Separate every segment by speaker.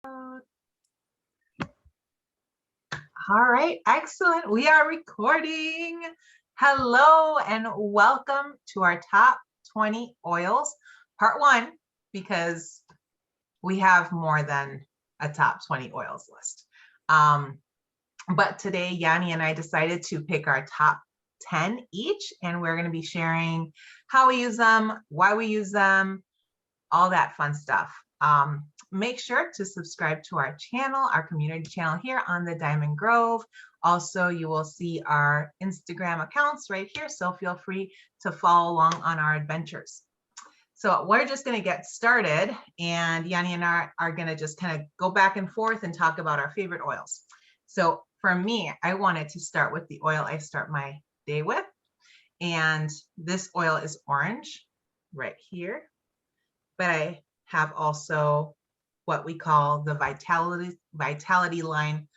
Speaker 1: All right, excellent. We are recording. Hello and welcome to our top 20 oils, part one, because we have more than a top 20 oils list. But today, Yanni and I decided to pick our top 10 each, and we're going to be sharing how we use them, why we use them, all that fun stuff. Make sure to subscribe to our channel, our community channel here on the Diamond Grove. Also, you will see our Instagram accounts right here, so feel free to follow along on our adventures. So we're just going to get started, and Yanni and I are going to just kind of go back and forth and talk about our favorite oils. So for me, I wanted to start with the oil I start my day with, and this oil is orange right here. But I have also what we call the vitality line.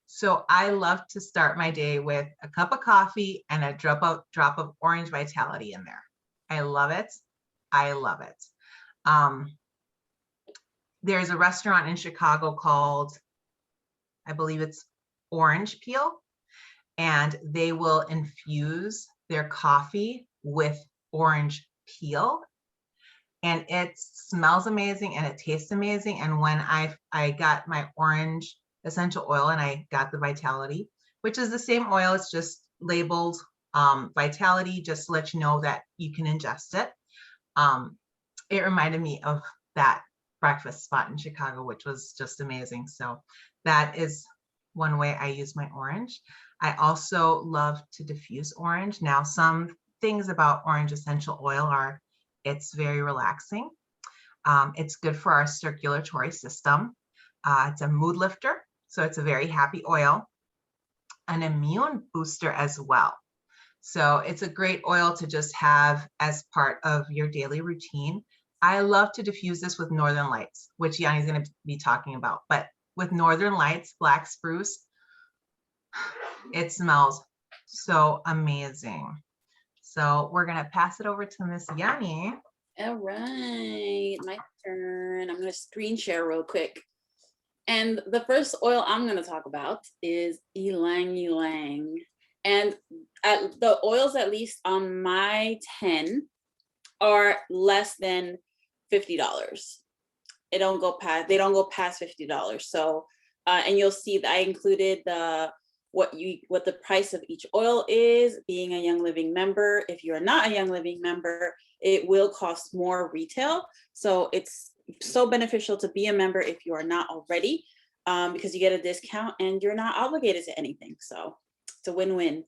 Speaker 1: So I love to start my day with a cup of coffee and a drop of orange vitality in there. I love it. I love it. There's a restaurant in Chicago called, I believe it's Orange Peel, and they will infuse their coffee with orange peel. And it smells amazing and it tastes amazing. And when I got my orange essential oil and I got the vitality, which is the same oil, it's just labeled vitality, just to let you know that you can ingest it. It reminded me of that breakfast spot in Chicago, which was just amazing. So that is one way I use my orange. I also love to diffuse orange. Now, some things about orange essential oil are it's very relaxing. It's good for our circulatory system. It's a mood lifter, so it's a very happy oil. An immune booster as well. So it's a great oil to just have as part of your daily routine. I love to diffuse this with Northern Lights, which Yanni's going to be talking about. But with Northern Lights, black spruce, it smells so amazing. So we're going to pass it over to Miss Yanni.
Speaker 2: All right, my turn. I'm going to screen share real quick. And the first oil I'm going to talk about is Ylang Ylang. And the oils, at least on my 10, are less than $50. They don't go past $50. So, and you'll see that I included what the price of each oil is, being a Young Living member. If you're not a Young Living member, it will cost more retail. So it's so beneficial to be a member if you are not already, because you get a discount and you're not obligated to anything. So it's a win-win.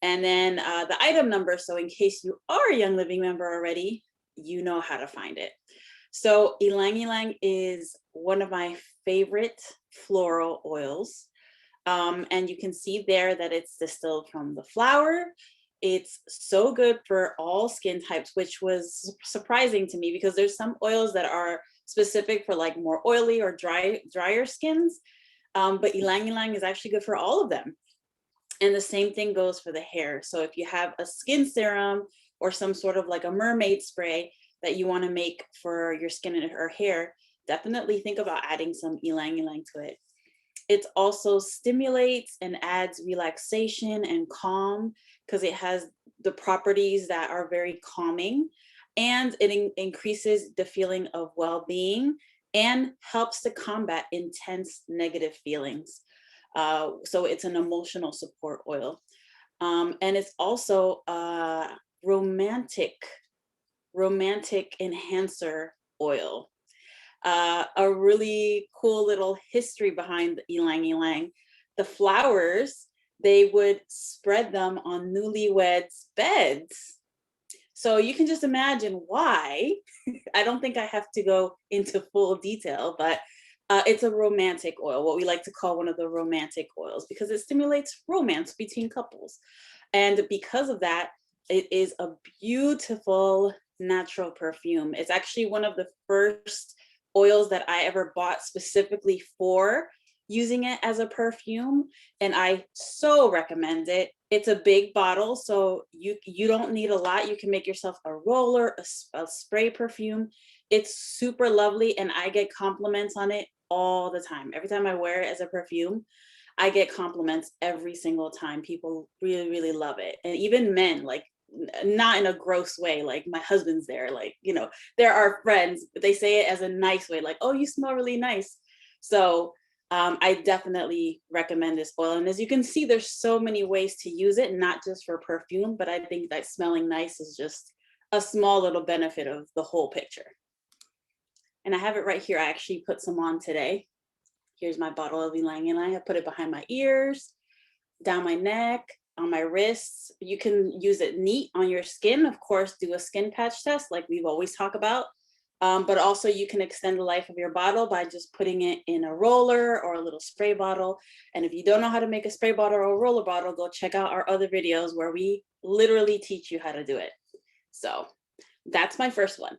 Speaker 2: And then the item number, so in case you are a Young Living member already, you know how to find it. So Ylang Ylang is one of my favorite floral oils. And you can see there that it's distilled from the flower. It's so good for all skin types, which was surprising to me because there's some oils that are specific for like more oily or drier skins. But Ylang Ylang is actually good for all of them. And the same thing goes for the hair. So if you have a skin serum or some sort of like a mermaid spray that you want to make for your skin or hair, definitely think about adding some Ylang Ylang to it. It also stimulates and adds relaxation and calm because it has the properties that are very calming, and it increases the feeling of well-being and helps to combat intense negative feelings. So it's an emotional support oil. And it's also a romantic enhancer oil. A really cool little history behind Ylang Ylang. The flowers, they would spread them on newlyweds' beds. So you can just imagine why. I don't think I have to go into full detail, but it's a romantic oil, what we like to call one of the romantic oils, because it stimulates romance between couples. And because of that, it is a beautiful natural perfume. It's actually one of the first oils that I ever bought specifically for using it as a perfume, and I so recommend it. It's a big bottle, so you don't need a lot. You can make yourself a roller, a spray perfume. It's super lovely, and I get compliments on it all the time. Every time I wear it as a perfume, I get compliments every single time. People really, really love it. And even men, like not in a gross way, like my husband's there, like, you know, they're our friends, but they say it as a nice way, like, oh, you smell really nice. So I definitely recommend this oil. And as you can see, there's so many ways to use it, not just for perfume, but I think that smelling nice is just a small little benefit of the whole picture. And I have it right here. I actually put some on today. Here's my bottle of Ylang Ylang. I put it behind my ears, down my neck, on my wrists. You can use it neat on your skin. Of course, do a skin patch test like we've always talked about. But also you can extend the life of your bottle by just putting it in a roller or a little spray bottle. And if you don't know how to make a spray bottle or a roller bottle, go check out our other videos where we literally teach you how to do it. So that's my first one.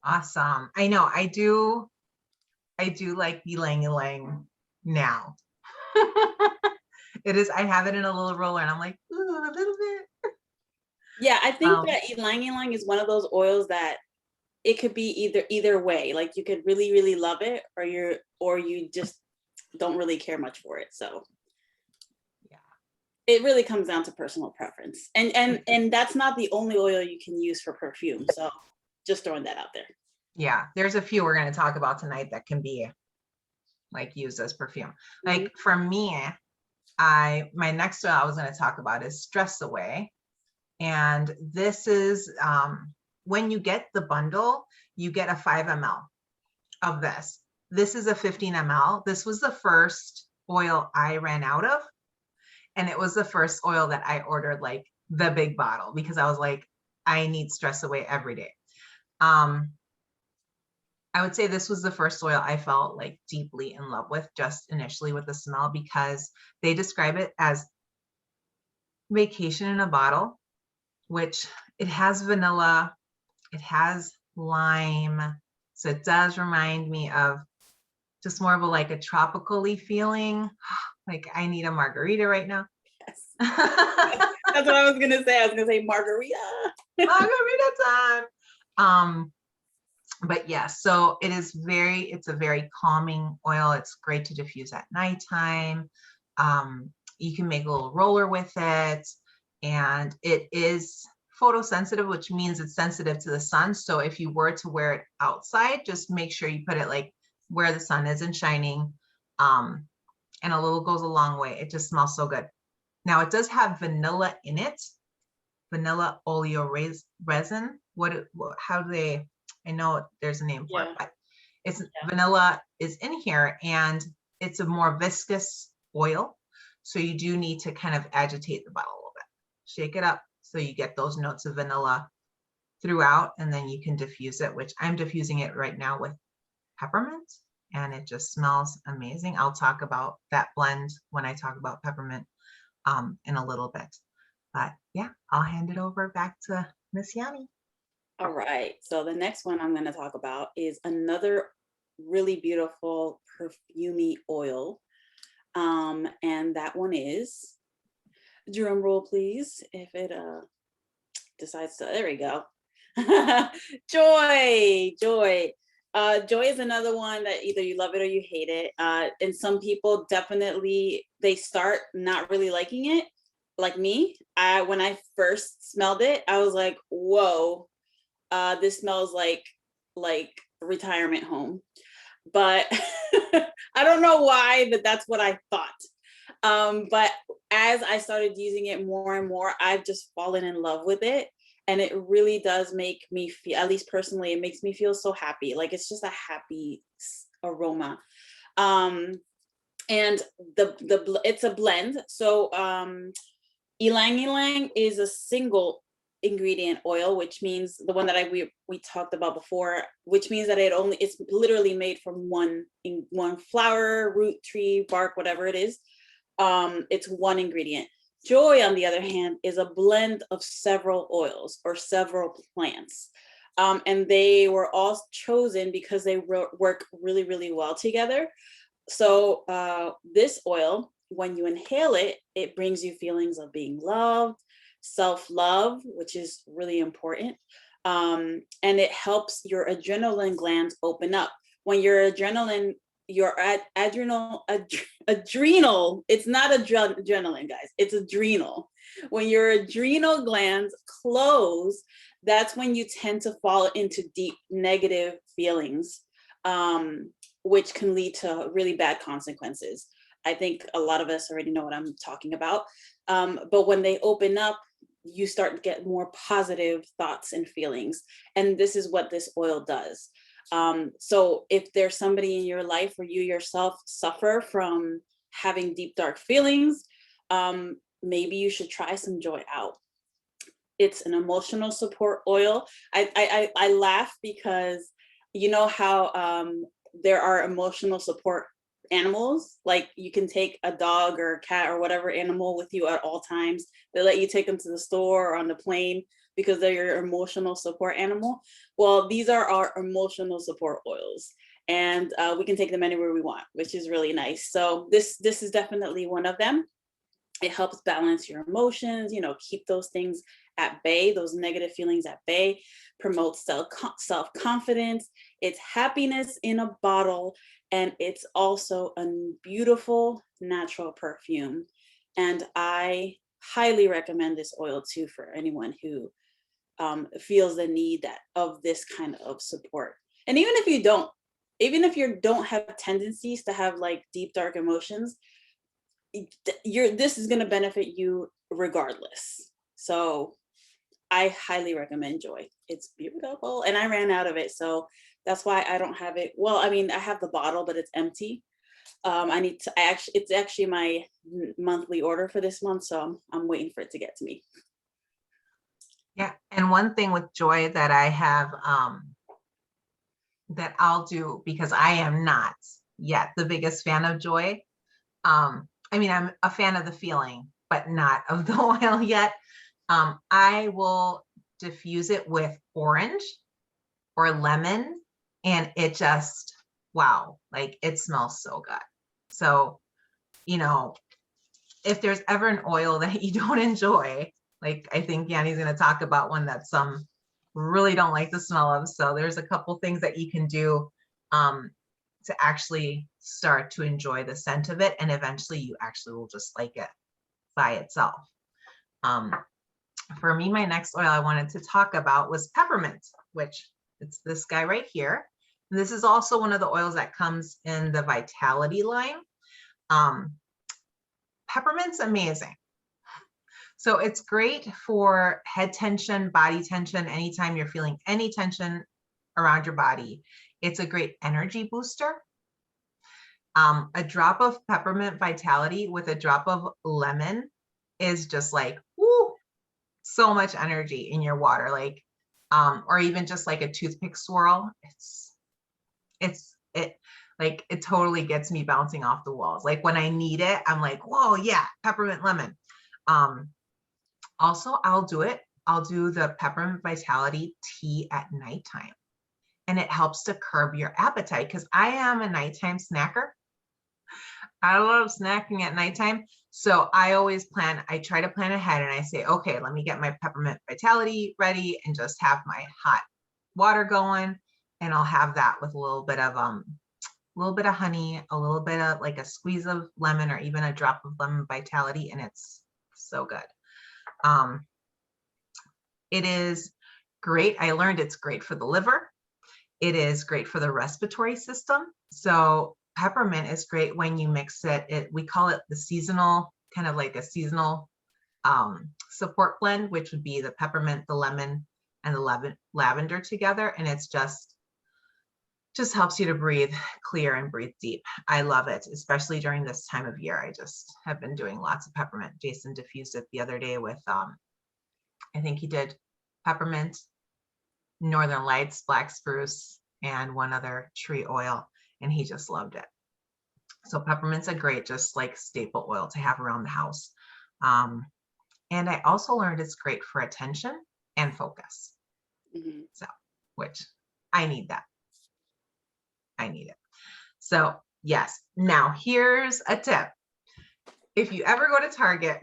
Speaker 1: Awesome. I know I do like Ylang Ylang now. It is, I have it in a little roller and I'm like, ooh, a little bit.
Speaker 2: Yeah, I think that Ylang Ylang is one of those oils that it could be either way. Like you could really, really love it, or you just don't really care much for it. So
Speaker 1: yeah,
Speaker 2: it really comes down to personal preference. And that's not the only oil you can use for perfume. So just throwing that out there.
Speaker 1: yeah, there's a few we're going to talk about tonight that can be like used as perfume. Like for me, my next oil I was going to talk about is Stress Away. And this is when you get the bundle, you get a 5 ml of this. This is a 15 ml. This was the first oil I ran out of. And it was the first oil that I ordered, like the big bottle, because I was like, I need Stress Away every day. I would say this was the first oil I felt like deeply in love with, just initially with the smell, because they describe it as vacation in a bottle, which it has vanilla, it has lime. So it does remind me of just more of a like a tropical-y feeling. Like I need a margarita right now.
Speaker 2: Yes. That's what I was gonna say. I was gonna say margarita.
Speaker 1: Margarita time. But yes, so it's a very calming oil. It's great to diffuse at nighttime. You can make a little roller with it, and it is photosensitive, which means it's sensitive to the sun. So if you were to wear it outside, just make sure you put it like where the sun isn't shining. And a little goes a long way. It just smells so good. Now it does have vanilla in it, vanilla oleo resin. How do they, I know there's a name for it, but it's vanilla is in here, and it's a more viscous oil. So you do need to kind of agitate the bottle a little bit, shake it up so you get those notes of vanilla throughout, and then you can diffuse it, which I'm diffusing it right now with peppermint, and it just smells amazing. I'll talk about that blend when I talk about peppermint in a little bit. But yeah, I'll hand it over back to Miss Yanni.
Speaker 2: All right, so the next one I'm going to talk about is another really beautiful perfumey oil. And that one is, drum roll please, if it decides to, there we go. Joy. Joy is another one that either you love it or you hate it. And some people definitely, they start not really liking it. Like me, when I first smelled it, I was like, whoa, this smells like retirement home. But I don't know why, but that's what I thought. But as I started using it more and more, I've just fallen in love with it. And it really does make me feel, at least personally, it makes me feel so happy. Like it's just a happy aroma. And it's a blend. So Ylang Ylang is a single ingredient oil, which means the one that we talked about before, which means that it's literally made from one flower, root, tree, bark, whatever it is. It's one ingredient. Joy, on the other hand, is a blend of several oils or several plants. And they were all chosen because they work really, really well together. So this oil, when you inhale it, it brings you feelings of being loved, self-love, which is really important. And it helps your adrenaline glands open up. When your adrenaline, your adrenal, it's not adrenaline, guys, it's adrenal. When your adrenal glands close, that's when you tend to fall into deep negative feelings, which can lead to really bad consequences. I think a lot of us already know what I'm talking about. But when they open up, you start to get more positive thoughts and feelings. And this is what this oil does. So if there's somebody in your life where you yourself suffer from having deep, dark feelings, maybe you should try some joy out. It's an emotional support oil. I laugh because you know how there are emotional support animals, like you can take a dog or a cat or whatever animal with you at all times. They let you take them to the store or on the plane because they're your emotional support animal. Well, these are our emotional support oils, and we can take them anywhere we want, which is really nice. So this is definitely one of them. It helps balance your emotions, you know, keep those things at bay, those negative feelings at bay, promotes self-confidence. It's happiness in a bottle, and it's also a beautiful natural perfume. And I highly recommend this oil too for anyone who feels the need of this kind of support. And even if you don't have tendencies to have like deep, dark emotions, this is going to benefit you regardless. So I highly recommend Joy. It's beautiful, and I ran out of it, so that's why I don't have it. Well, I mean, I have the bottle, but it's empty. It's actually my monthly order for this month, so I'm waiting for it to get to me.
Speaker 1: Yeah, and one thing with Joy that I have that I'll do, because I am not yet the biggest fan of Joy. I mean, I'm a fan of the feeling, but not of the oil yet. I will diffuse it with orange or lemon, and it just, wow, like it smells so good. So, you know, if there's ever an oil that you don't enjoy, like I think Yanni's going to talk about one that some really don't like the smell of. So there's a couple things that you can do to actually start to enjoy the scent of it. And eventually you actually will just like it by itself. For me, my next oil I wanted to talk about was peppermint, which it's this guy right here. This is also one of the oils that comes in the Vitality line. Peppermint's amazing. So it's great for head tension, body tension, anytime you're feeling any tension around your body. It's a great energy booster. A drop of peppermint Vitality with a drop of lemon is just like, whoo, so much energy in your water, like, or even just like a toothpick swirl. It totally gets me bouncing off the walls. Like when I need it, I'm like, whoa, yeah, peppermint lemon. Also, I'll do the peppermint Vitality tea at nighttime, and it helps to curb your appetite because I am a nighttime snacker. I love snacking at nighttime. So I try to plan ahead, and I say, okay, let me get my peppermint Vitality ready and just have my hot water going. And I'll have that with a little bit of honey, a little bit of like a squeeze of lemon, or even a drop of lemon Vitality. And it's so good. It is great. I learned it's great for the liver. It is great for the respiratory system. So peppermint is great when you mix it. We call it the seasonal, kind of like a seasonal support blend, which would be the peppermint, the lemon, and the lavender together. And it's just helps you to breathe clear and breathe deep. I love it, especially during this time of year. I just have been doing lots of peppermint. Jason diffused it the other day with, I think he did peppermint, Northern Lights, black spruce, and one other tree oil, and he just loved it. So peppermint's a great, just like staple oil to have around the house. And I also learned it's great for attention and focus. So which I need that. I need it. So yes, now here's a tip. If you ever go to Target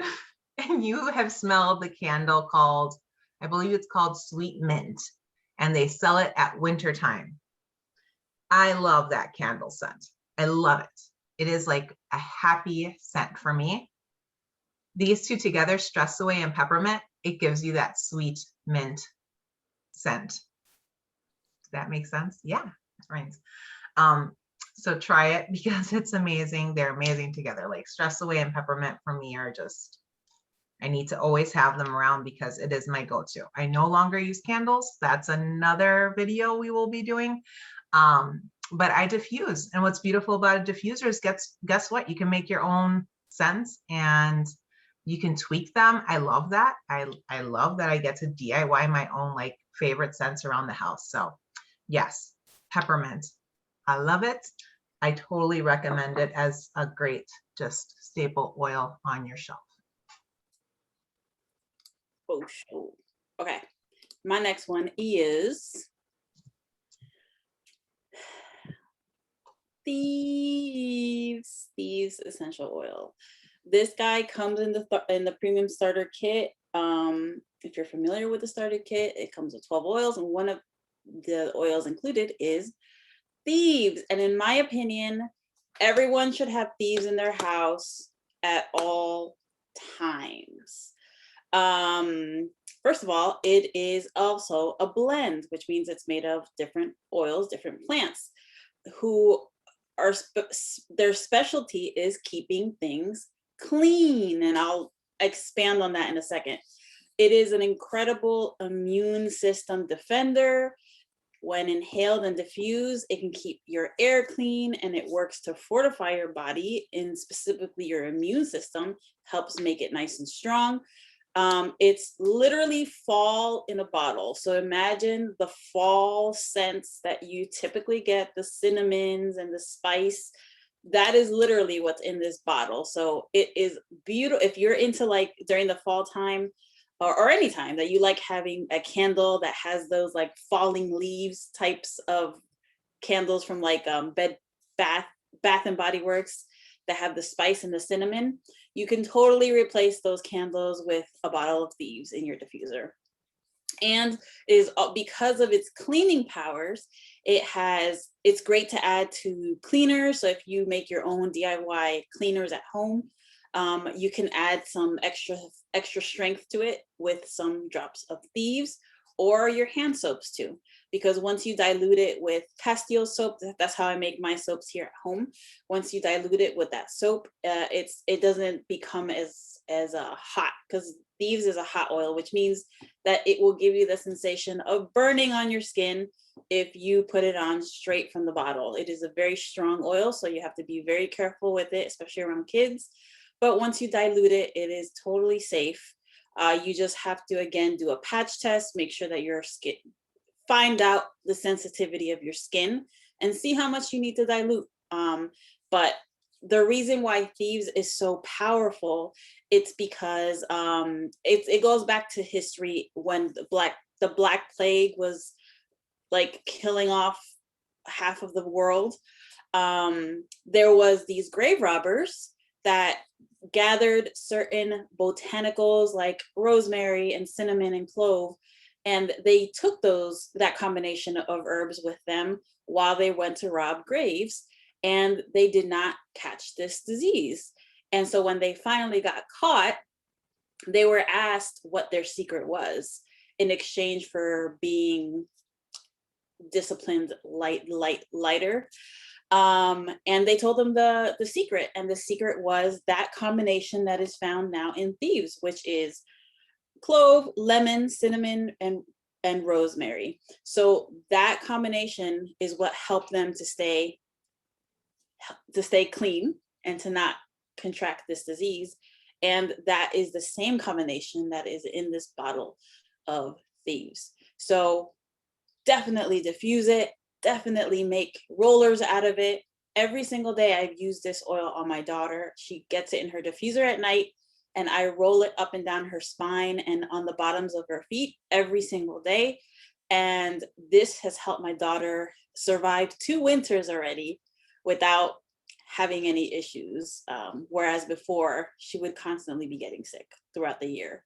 Speaker 1: and you have smelled the candle called, I believe it's called Sweet Mint, and they sell it at wintertime. I love that candle scent. I love it. It is like a happy scent for me. These two together, Stress Away and Peppermint, it gives you that sweet mint scent. Does that make sense? Yeah, it rings. So try it because it's amazing. They're amazing together. Like Stress Away and Peppermint for me are just, I need to always have them around because it is my go-to. I no longer use candles. That's another video we will be doing. But I diffuse. And what's beautiful about a diffuser is guess what? You can make your own scents and you can tweak them. I love that. I love that I get to DIY my own like favorite scents around the house. So yes, peppermint. I love it. I totally recommend it as a great just staple oil on your shelf.
Speaker 2: Oh, sure. Okay. My next one is Thieves essential oil. This guy comes in the premium starter kit. If you're familiar with the starter kit, it comes with 12 oils, and one of the oils included is Thieves. And in my opinion, everyone should have Thieves in their house at all times. First of all, it is also a blend, which means it's made of different oils, different plants, who are their specialty is keeping things clean. And I'll expand on that in a second. It is an incredible immune system defender. When inhaled and diffused, it can keep your air clean, and it works to fortify your body, and specifically your immune system, helps make it nice and strong. It's literally fall in a bottle. So imagine the fall scents that you typically get, the cinnamons and the spice. That is literally what's in this bottle. So it is beautiful. If you're into like during the fall time, or any time that you like having a candle that has those like falling leaves types of candles from like Bath and Body Works that have the spice and the cinnamon, you can totally replace those candles with a bottle of Thieves in your diffuser. And it is because of its cleaning powers, it's great to add to cleaners. So if you make your own DIY cleaners at home, you can add some extra strength to it with some drops of Thieves, or your hand soaps too. Because once you dilute it with Castile soap, that's how I make my soaps here at home. Once you dilute it with that soap, it doesn't become as hot, because Thieves is a hot oil, which means that it will give you the sensation of burning on your skin if you put it on straight from the bottle. It is a very strong oil, so you have to be very careful with it, especially around kids. But once you dilute it, it is totally safe. You just have to, again, do a patch test, make sure that your skin, find out the sensitivity of your skin and see how much you need to dilute. But the reason why Thieves is so powerful, it's because it goes back to history when the Black Plague was like killing off half of the world. There was these grave robbers that gathered certain botanicals like rosemary and cinnamon and clove, and they took that combination of herbs with them while they went to rob graves, and they did not catch this disease. And so when they finally got caught, they were asked what their secret was in exchange for being disciplined lighter. And they told them the secret, and the secret was that combination that is found now in Thieves, which is clove, lemon, cinnamon, and rosemary. So that combination is what helped them to stay clean and to not contract this disease. And that is the same combination that is in this bottle of Thieves. So definitely diffuse it. Definitely make rollers out of it. Every single day I've used this oil on my daughter. She gets it in her diffuser at night, and I roll it up and down her spine and on the bottoms of her feet every single day. And this has helped my daughter survive 2 winters already without having any issues. Whereas before, she would constantly be getting sick throughout the year.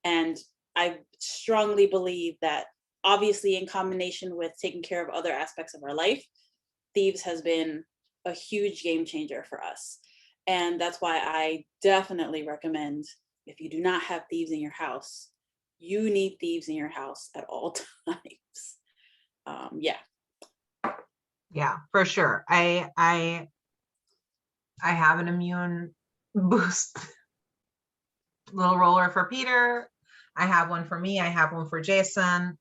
Speaker 2: And I strongly believe that, obviously, in combination with taking care of other aspects of our life, Thieves has been a huge game changer for us. And that's why I definitely recommend, if you do not have Thieves in your house, you need Thieves in your house at all times. Yeah.
Speaker 1: Yeah, for sure. I have an immune boost little roller for Peter. I have one for me. I have one for Jason.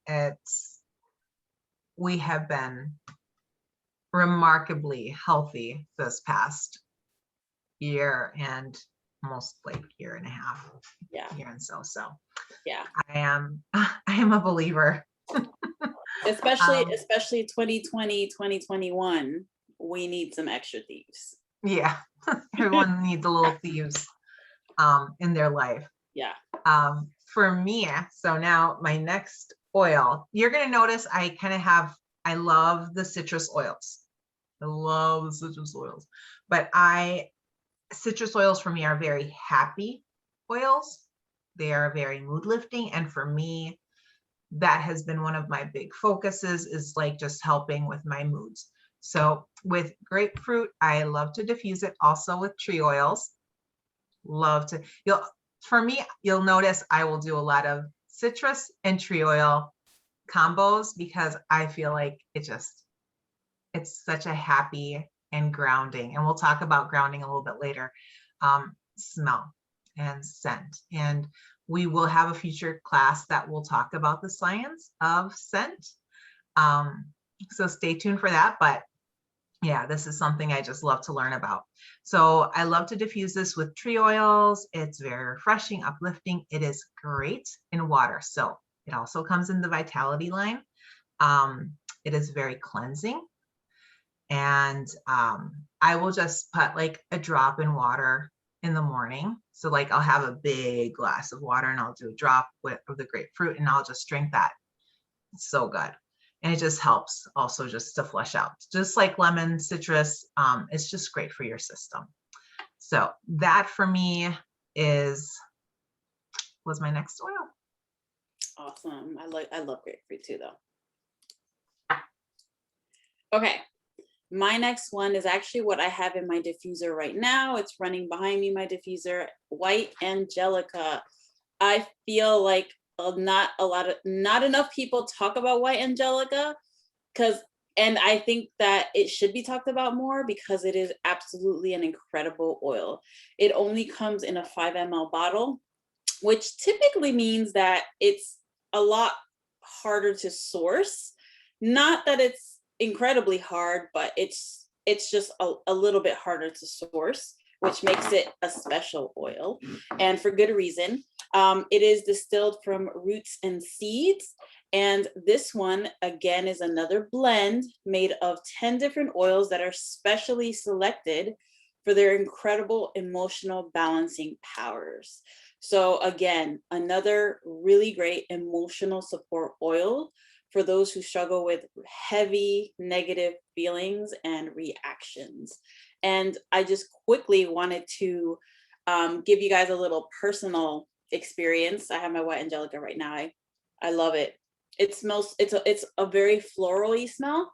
Speaker 1: We have been remarkably healthy this past year and almost like year and a half.
Speaker 2: Yeah.
Speaker 1: Year and so.
Speaker 2: Yeah.
Speaker 1: I am a believer.
Speaker 2: Especially 2020, 2021, we need some extra Thieves.
Speaker 1: Yeah. Everyone needs a little Thieves in their life.
Speaker 2: Yeah.
Speaker 1: For me, so now my next oil, you're going to notice I love the citrus oils. I love the citrus oils, but citrus oils for me are very happy oils. They are very mood lifting. And for me, that has been one of my big focuses, is like just helping with my moods. So with grapefruit, I love to diffuse it also with tree oils. For me, you'll notice I will do a lot of citrus and tree oil combos because I feel like it's such a happy and grounding, and we'll talk about grounding a little bit later, smell and scent. And we will have a future class that will talk about the science of scent. So stay tuned for that. But yeah, this is something I just love to learn about. So I love to diffuse this with tree oils. It's very refreshing, uplifting. It is great in water. So it also comes in the Vitality line. It is very cleansing. And I will just put like a drop in water in the morning. So like I'll have a big glass of water and I'll do a drop of the grapefruit and I'll just drink that. It's so good. And it just helps also just to flush out. Just like lemon, citrus, it's just great for your system. So that for me was my next oil.
Speaker 2: Awesome. I love grapefruit too, though. Okay. My next one is actually what I have in my diffuser right now. It's running behind me, my diffuser, White Angelica. I feel like not enough people talk about White Angelica, and I think that it should be talked about more because it is absolutely an incredible oil. It only comes in a 5 ml bottle, which typically means that it's a lot harder to source. Not that it's incredibly hard, but it's just a little bit harder to source, which makes it a special oil, and for good reason. It is distilled from roots and seeds, and this one again is another blend made of 10 different oils that are specially selected for their incredible emotional balancing powers. So again, another really great emotional support oil for those who struggle with heavy negative feelings and reactions. And I just quickly wanted to give you guys a little personal experience. I have my White Angelica right now. I love it. It smells, it's a very florally smell.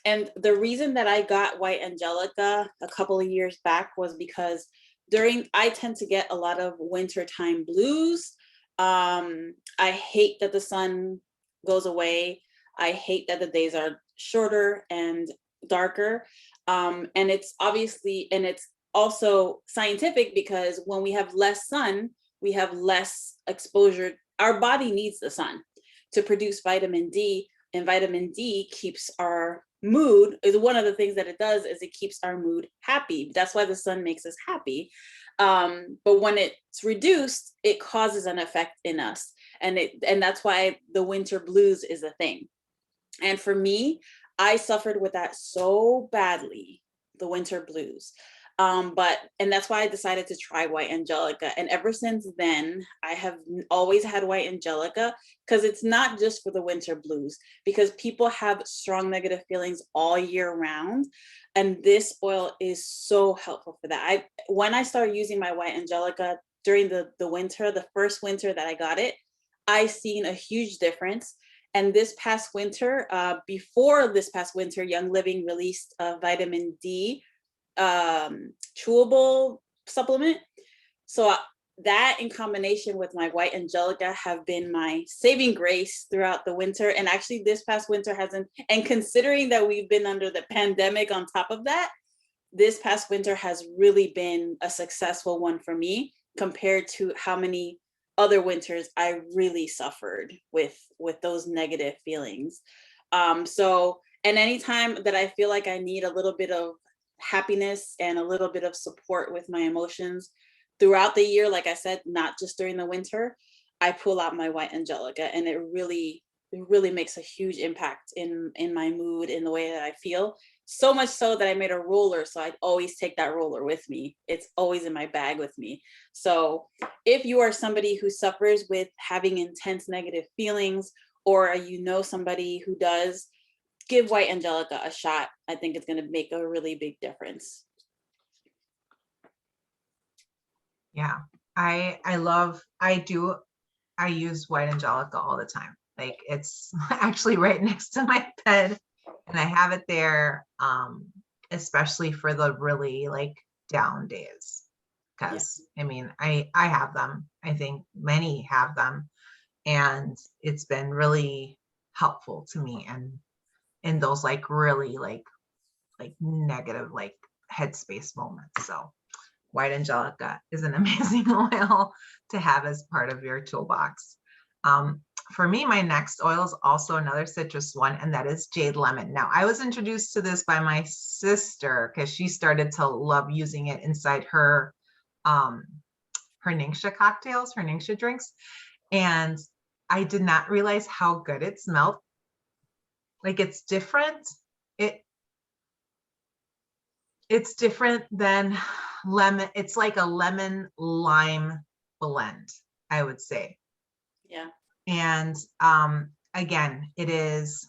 Speaker 2: And the reason that I got White Angelica a couple of years back was because I tend to get a lot of wintertime blues. I hate that the sun goes away. I hate that the days are shorter and darker. And it's also scientific because when we have less sun, we have less exposure. Our body needs the sun to produce vitamin D, and vitamin D keeps our mood, is one of the things that it does, is it keeps our mood happy. That's why the sun makes us happy. But when it's reduced, it causes an effect in us. And that's why the winter blues is a thing. And for me, I suffered with that so badly, the winter blues. And that's why I decided to try White Angelica. And ever since then, I have always had White Angelica, because it's not just for the winter blues, because people have strong negative feelings all year round. And this oil is so helpful for that. When I started using my White Angelica during the winter, the first winter that I got it, I seen a huge difference. And this past winter, before this past winter, Young Living released a vitamin D chewable supplement. So that, in combination with my White Angelica, have been my saving grace throughout the winter. And actually this past winter hasn't, and considering that we've been under the pandemic on top of that, this past winter has really been a successful one for me, compared to how many other winters I really suffered with those negative feelings. And anytime that I feel like I need a little bit of happiness and a little bit of support with my emotions throughout the year, like I said, not just during the winter, I pull out my White Angelica, and it really makes a huge impact in my mood, in the way that I feel. So much so that I made a roller, so I'd always take that roller with me. It's always in my bag with me. So if you are somebody who suffers with having intense negative feelings, or you know somebody who does, give White Angelica a shot. I think it's going to make a really big difference.
Speaker 1: Yeah, I use White Angelica all the time. Like, it's actually right next to my bed, and I have it there, especially for the really like down days. Because I mean, I have them. I think many have them, and it's been really helpful to me, and in those like really like negative like headspace moments. So White Angelica is an amazing oil to have as part of your toolbox. For me, my next oil is also another citrus one, and that is Jade Lemon. Now, I was introduced to this by my sister because she started to love using it inside her Ningxia cocktails, her Ningxia drinks, and I did not realize how good it smelled. Like, it's different. It's different than lemon. It's like a lemon lime blend, I would say.
Speaker 2: Yeah.
Speaker 1: And again, it is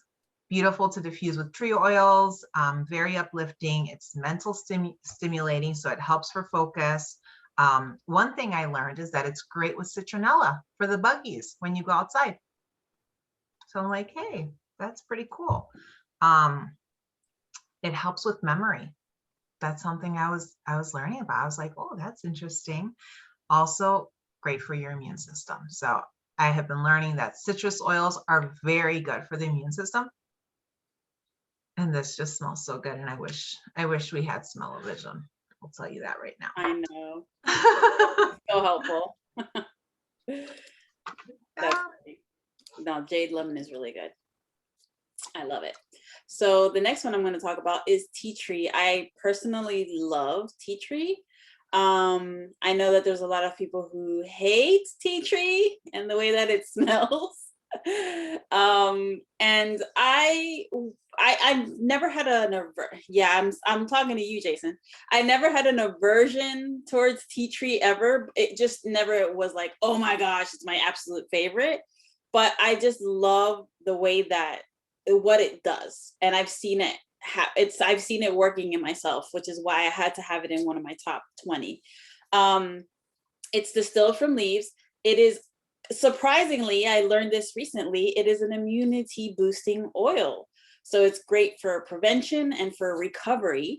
Speaker 1: beautiful to diffuse with tree oils, very uplifting. It's mental stimulating, so it helps for focus. One thing I learned is that it's great with citronella for the buggies when you go outside. So I'm like, hey, that's pretty cool. It helps with memory. That's something I was learning about. I was like, oh, that's interesting. Also great for your immune system. So I have been learning that citrus oils are very good for the immune system. And this just smells so good. And I wish we had smell-o-vision. I'll tell you that right now.
Speaker 2: I know. So helpful. No, Jade Lemon is really good. I love it. So the next one I'm going to talk about is tea tree. I personally love tea tree. I know that there's a lot of people who hate tea tree and the way that it smells. And I've never had I'm talking to you, Jason. I never had an aversion towards tea tree ever. It just never was like, oh my gosh, it's my absolute favorite. But I just love the way that what it does, and I've seen it. I've seen it working in myself, which is why I had to have it in one of my top 20. It's distilled from leaves. It is, surprisingly, I learned this recently, it is an immunity boosting oil. So it's great for prevention and for recovery.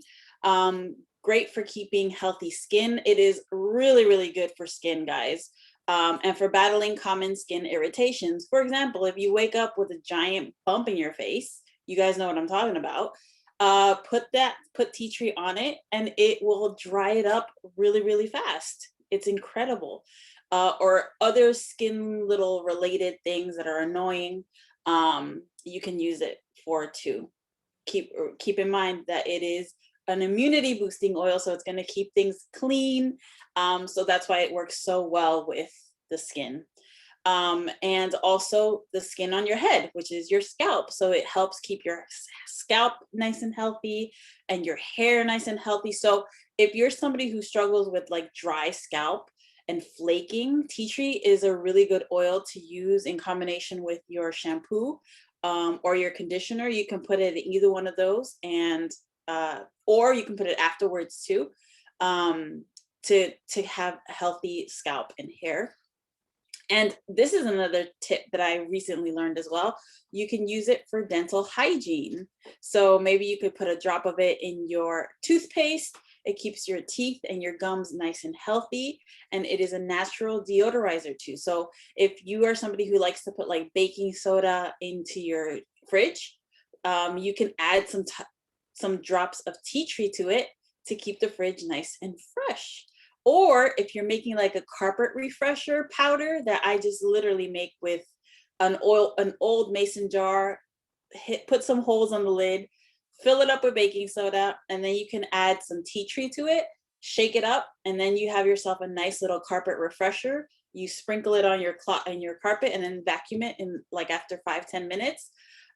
Speaker 2: Great for keeping healthy skin. It is really, really good for skin, guys. And for battling common skin irritations. For example, if you wake up with a giant bump in your face, you guys know what I'm talking about, put tea tree on it, and it will dry it up really, really fast. It's incredible. Or other skin little related things that are annoying, you can use it for too. Keep in mind that it is an immunity boosting oil, so it's going to keep things clean. So that's why it works so well with the skin. And also the skin on your head, which is your scalp. So it helps keep your scalp nice and healthy. and your hair nice and healthy. So if you're somebody who struggles with like dry scalp and flaking, tea tree is a really good oil to use in combination with your shampoo or your conditioner. You can put it in either one of those, and or you can put it afterwards too, to have healthy scalp and hair. And this is another tip that I recently learned as well. You can use it for dental hygiene. So maybe you could put a drop of it in your toothpaste. It keeps your teeth and your gums nice and healthy. And it is a natural deodorizer too. So if you are somebody who likes to put like baking soda into your fridge, you can add some drops of tea tree to it to keep the fridge nice and fresh. Or if you're making like a carpet refresher powder that I just literally make with an old mason jar, put some holes on the lid, fill it up with baking soda, and then you can add some tea tree to it, shake it up, and then you have yourself a nice little carpet refresher. You sprinkle it on your carpet and then vacuum it in like after 5-10 minutes,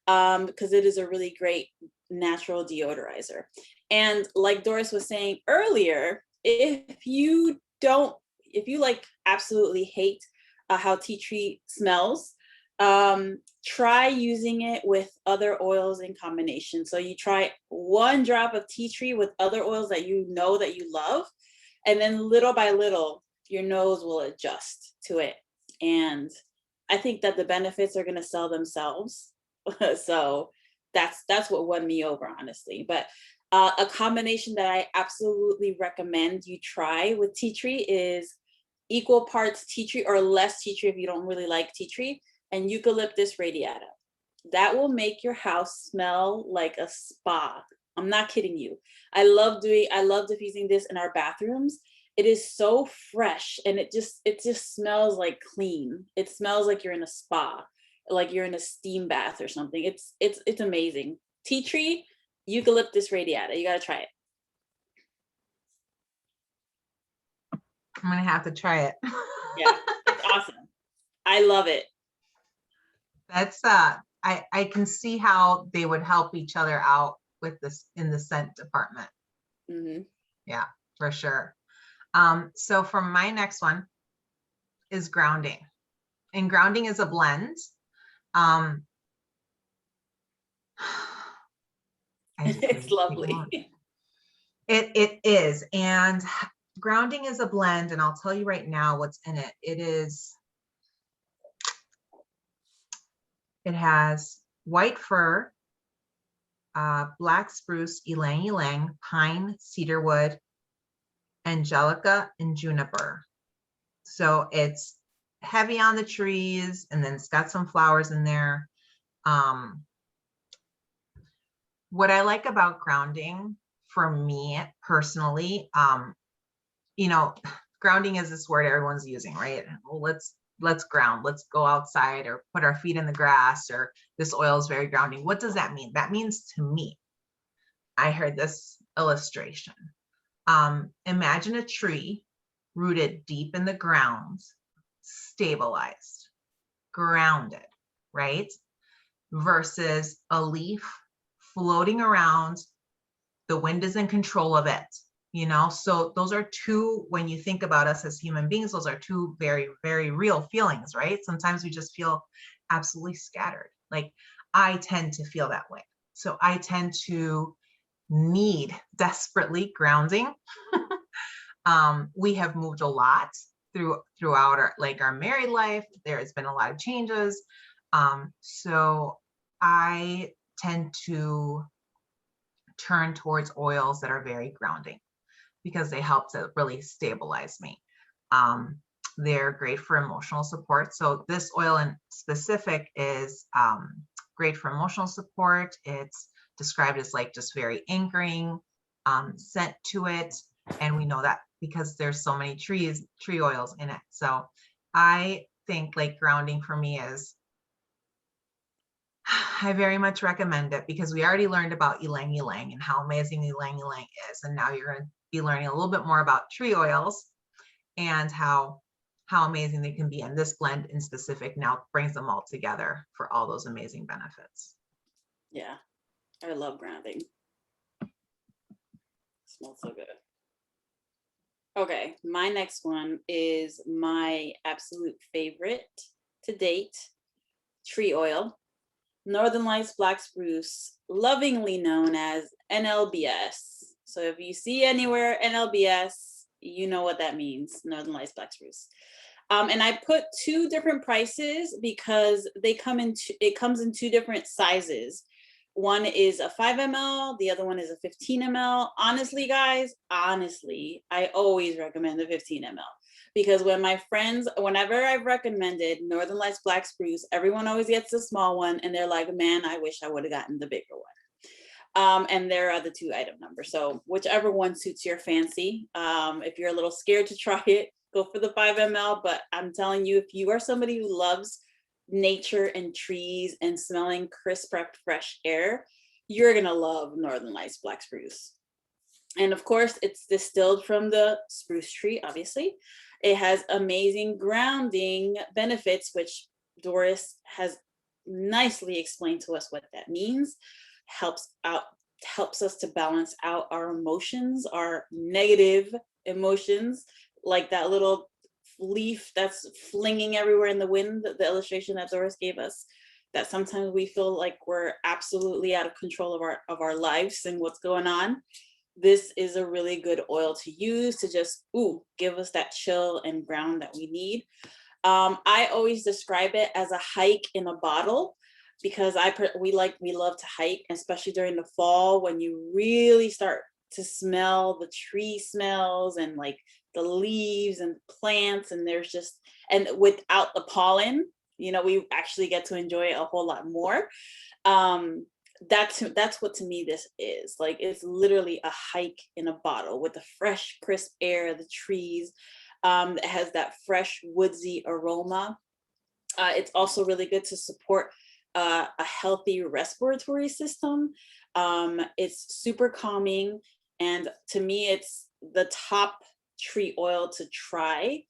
Speaker 2: because it is a really great natural deodorizer. And like Doris was saying earlier, if you like absolutely hate how tea tree smells, try using it with other oils in combination. So you try 1 drop of tea tree with other oils that you know that you love, and then little by little your nose will adjust to it. And I think that the benefits are going to sell themselves. So that's what won me over, honestly. But a combination that I absolutely recommend you try with tea tree is equal parts tea tree, or less tea tree if you don't really like tea tree, and eucalyptus radiata. That will make your house smell like a spa. I'm not kidding you. I love diffusing this in our bathrooms. It is so fresh, and it just smells like clean. It smells like you're in a spa, like you're in a steam bath or something. It's amazing. Tea tree, eucalyptus radiata. You got to try it.
Speaker 1: I'm gonna have to try it.
Speaker 2: Yeah, it's awesome. I love it.
Speaker 1: That's I can see how they would help each other out with this in the scent department.
Speaker 2: Mm-hmm.
Speaker 1: Yeah, for sure. So for my next one is grounding, and grounding is a blend.
Speaker 2: It's lovely.
Speaker 1: It is, and grounding is a blend, and I'll tell you right now what's in it. It has white fir, black spruce, ylang ylang, pine, cedarwood, Angelica, and juniper. So it's heavy on the trees, and then it's got some flowers in there. What I like about grounding, for me personally, grounding is this word everyone's using, right? Well, let's ground, let's go outside or put our feet in the grass, or this oil is very grounding. What does that mean? That means, to me, I heard this illustration. Imagine a tree rooted deep in the ground, stabilized, grounded, right? Versus a leaf floating around, the wind is in control of it, so those are two, when you think about us as human beings, those are two very, very real feelings, right? Sometimes we just feel absolutely scattered. Like, I tend to feel that way. So I tend to need desperately grounding. We have moved a lot throughout our married life. There has been a lot of changes. So I tend to turn towards oils that are very grounding, because they help to really stabilize me. They're great for emotional support. So this oil in specific is great for emotional support. It's described as like just very anchoring scent to it. And we know that because there's so many tree oils in it. So I think like grounding for me is, I very much recommend it, because we already learned about Ylang Ylang and how amazing Ylang Ylang is. And now you're going to be learning a little bit more about tree oils and how amazing they can be. And this blend in specific now brings them all together for all those amazing benefits.
Speaker 2: Yeah, I love grounding. Smells so good. Okay, my next one is my absolute favorite to date, tree oil. Northern Lights Black Spruce, lovingly known as NLBS. So if you see anywhere NLBS, you know what that means, Northern Lights Black Spruce. And I put two different prices because it comes in two different sizes. One is a 5 ml, the other one is a 15 ml. Honestly, guys, I always recommend the 15 ml because whenever I've recommended Northern Lights Black Spruce, everyone always gets the small one and they're like, man, I wish I would have gotten the bigger one. And there are the two item numbers. So whichever one suits your fancy. If you're a little scared to try it, go for the 5 ml. But I'm telling you, if you are somebody who loves nature and trees and smelling crisp, fresh air, you're gonna love Northern Lights Black Spruce. And of course, it's distilled from the spruce tree, obviously. It has amazing grounding benefits, which Doris has nicely explained to us what that means. Helps us to balance out our emotions, our negative emotions, like that little leaf that's flinging everywhere in the wind, the illustration that Doris gave us, that sometimes we feel like we're absolutely out of control of our lives and what's going on. This is a really good oil to use to just give us that chill and ground that we need. I always describe it as a hike in a bottle because we love to hike, especially during the fall when you really start to smell the tree smells and like the leaves and plants, and and without the pollen, we actually get to enjoy it a whole lot more. That's what to me this is. Like, it's literally a hike in a bottle with the fresh, crisp air, the trees. It has that fresh woodsy aroma. It's also really good to support a healthy respiratory system. It's super calming, and to me, it's the top tree oil to try.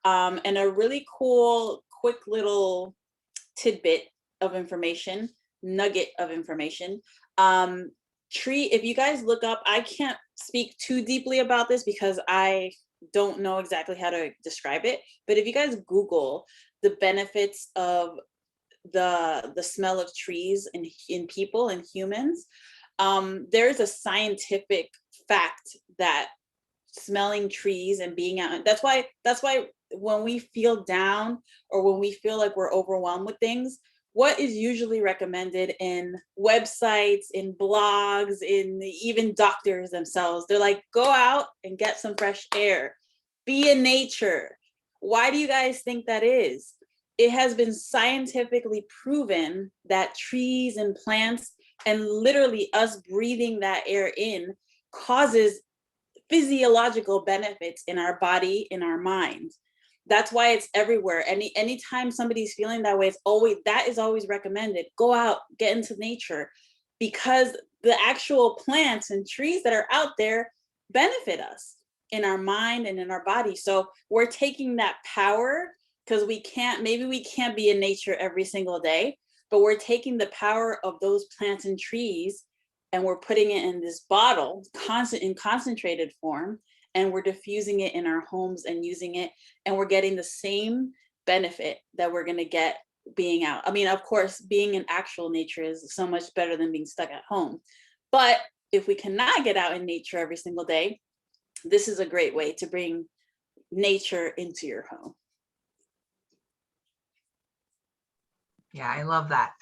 Speaker 2: And a really cool, quick little tidbit of information, nugget of information. If you guys look up, I can't speak too deeply about this because I don't know exactly how to describe it, but if you guys Google the benefits of the smell of trees in people and humans, there's a scientific fact that smelling trees and being out, that's why when we feel down or when we feel like we're overwhelmed with things, what is usually recommended in websites, in blogs, in even doctors themselves, they're like, go out and get some fresh air, be in nature. Why do you guys think that is? It has been scientifically proven that trees and plants and literally us breathing that air in causes physiological benefits in our body, in our mind. That's why it's everywhere. Anytime somebody's feeling that way, that is always recommended. Go out, get into nature, because the actual plants and trees that are out there benefit us in our mind and in our body. So we're taking that power, because we can't be in nature every single day, but we're taking the power of those plants and trees and we're putting it in this bottle, in concentrated form, and we're diffusing it in our homes and using it, and we're getting the same benefit that we're going to get being out. I mean, of course, being in actual nature is so much better than being stuck at home. But if we cannot get out in nature every single day, this is a great way to bring nature into your home.
Speaker 1: Yeah, I love that.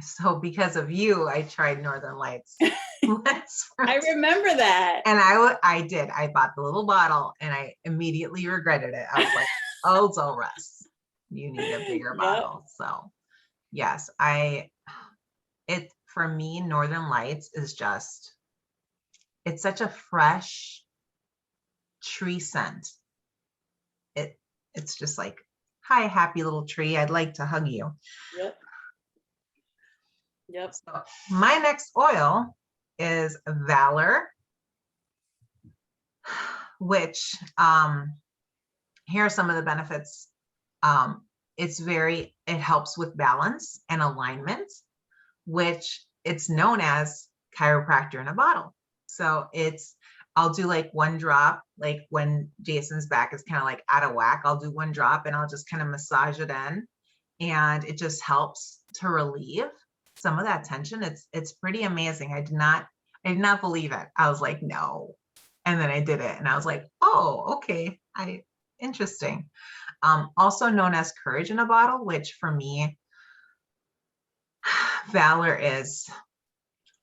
Speaker 1: So because of you, I tried Northern Lights.
Speaker 2: I remember that.
Speaker 1: And I did. I bought the little bottle and I immediately regretted it. I was like, oh, Russ, you need a bigger bottle. So yes, for me, Northern Lights is it's such a fresh tree scent. It's just like, hi, happy little tree. I'd like to hug you.
Speaker 2: Yep.
Speaker 1: So my next oil is Valor, which here are some of the benefits. It helps with balance and alignment, which it's known as chiropractor in a bottle. So I'll do like one drop, like when Jason's back is kind of like out of whack, I'll do one drop and I'll just kind of massage it in, and it just helps to relieve some of that tension. It's pretty amazing. I did not believe it. I was like, no. And then I did it and I was like, oh, okay. Interesting. Also known as courage in a bottle, which for me, Valor is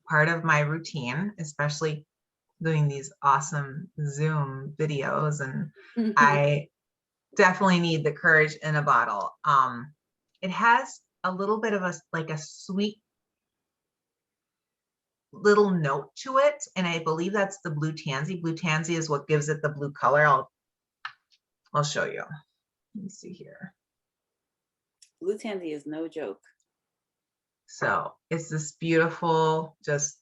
Speaker 1: part of my routine, especially doing these awesome Zoom videos. And I definitely need the courage in a bottle. It has a little bit of a sweet little note to it. And I believe that's the blue tansy. Blue tansy is what gives it the blue color. I'll show you. Let me see here.
Speaker 2: Blue tansy is no joke.
Speaker 1: So it's this beautiful, it's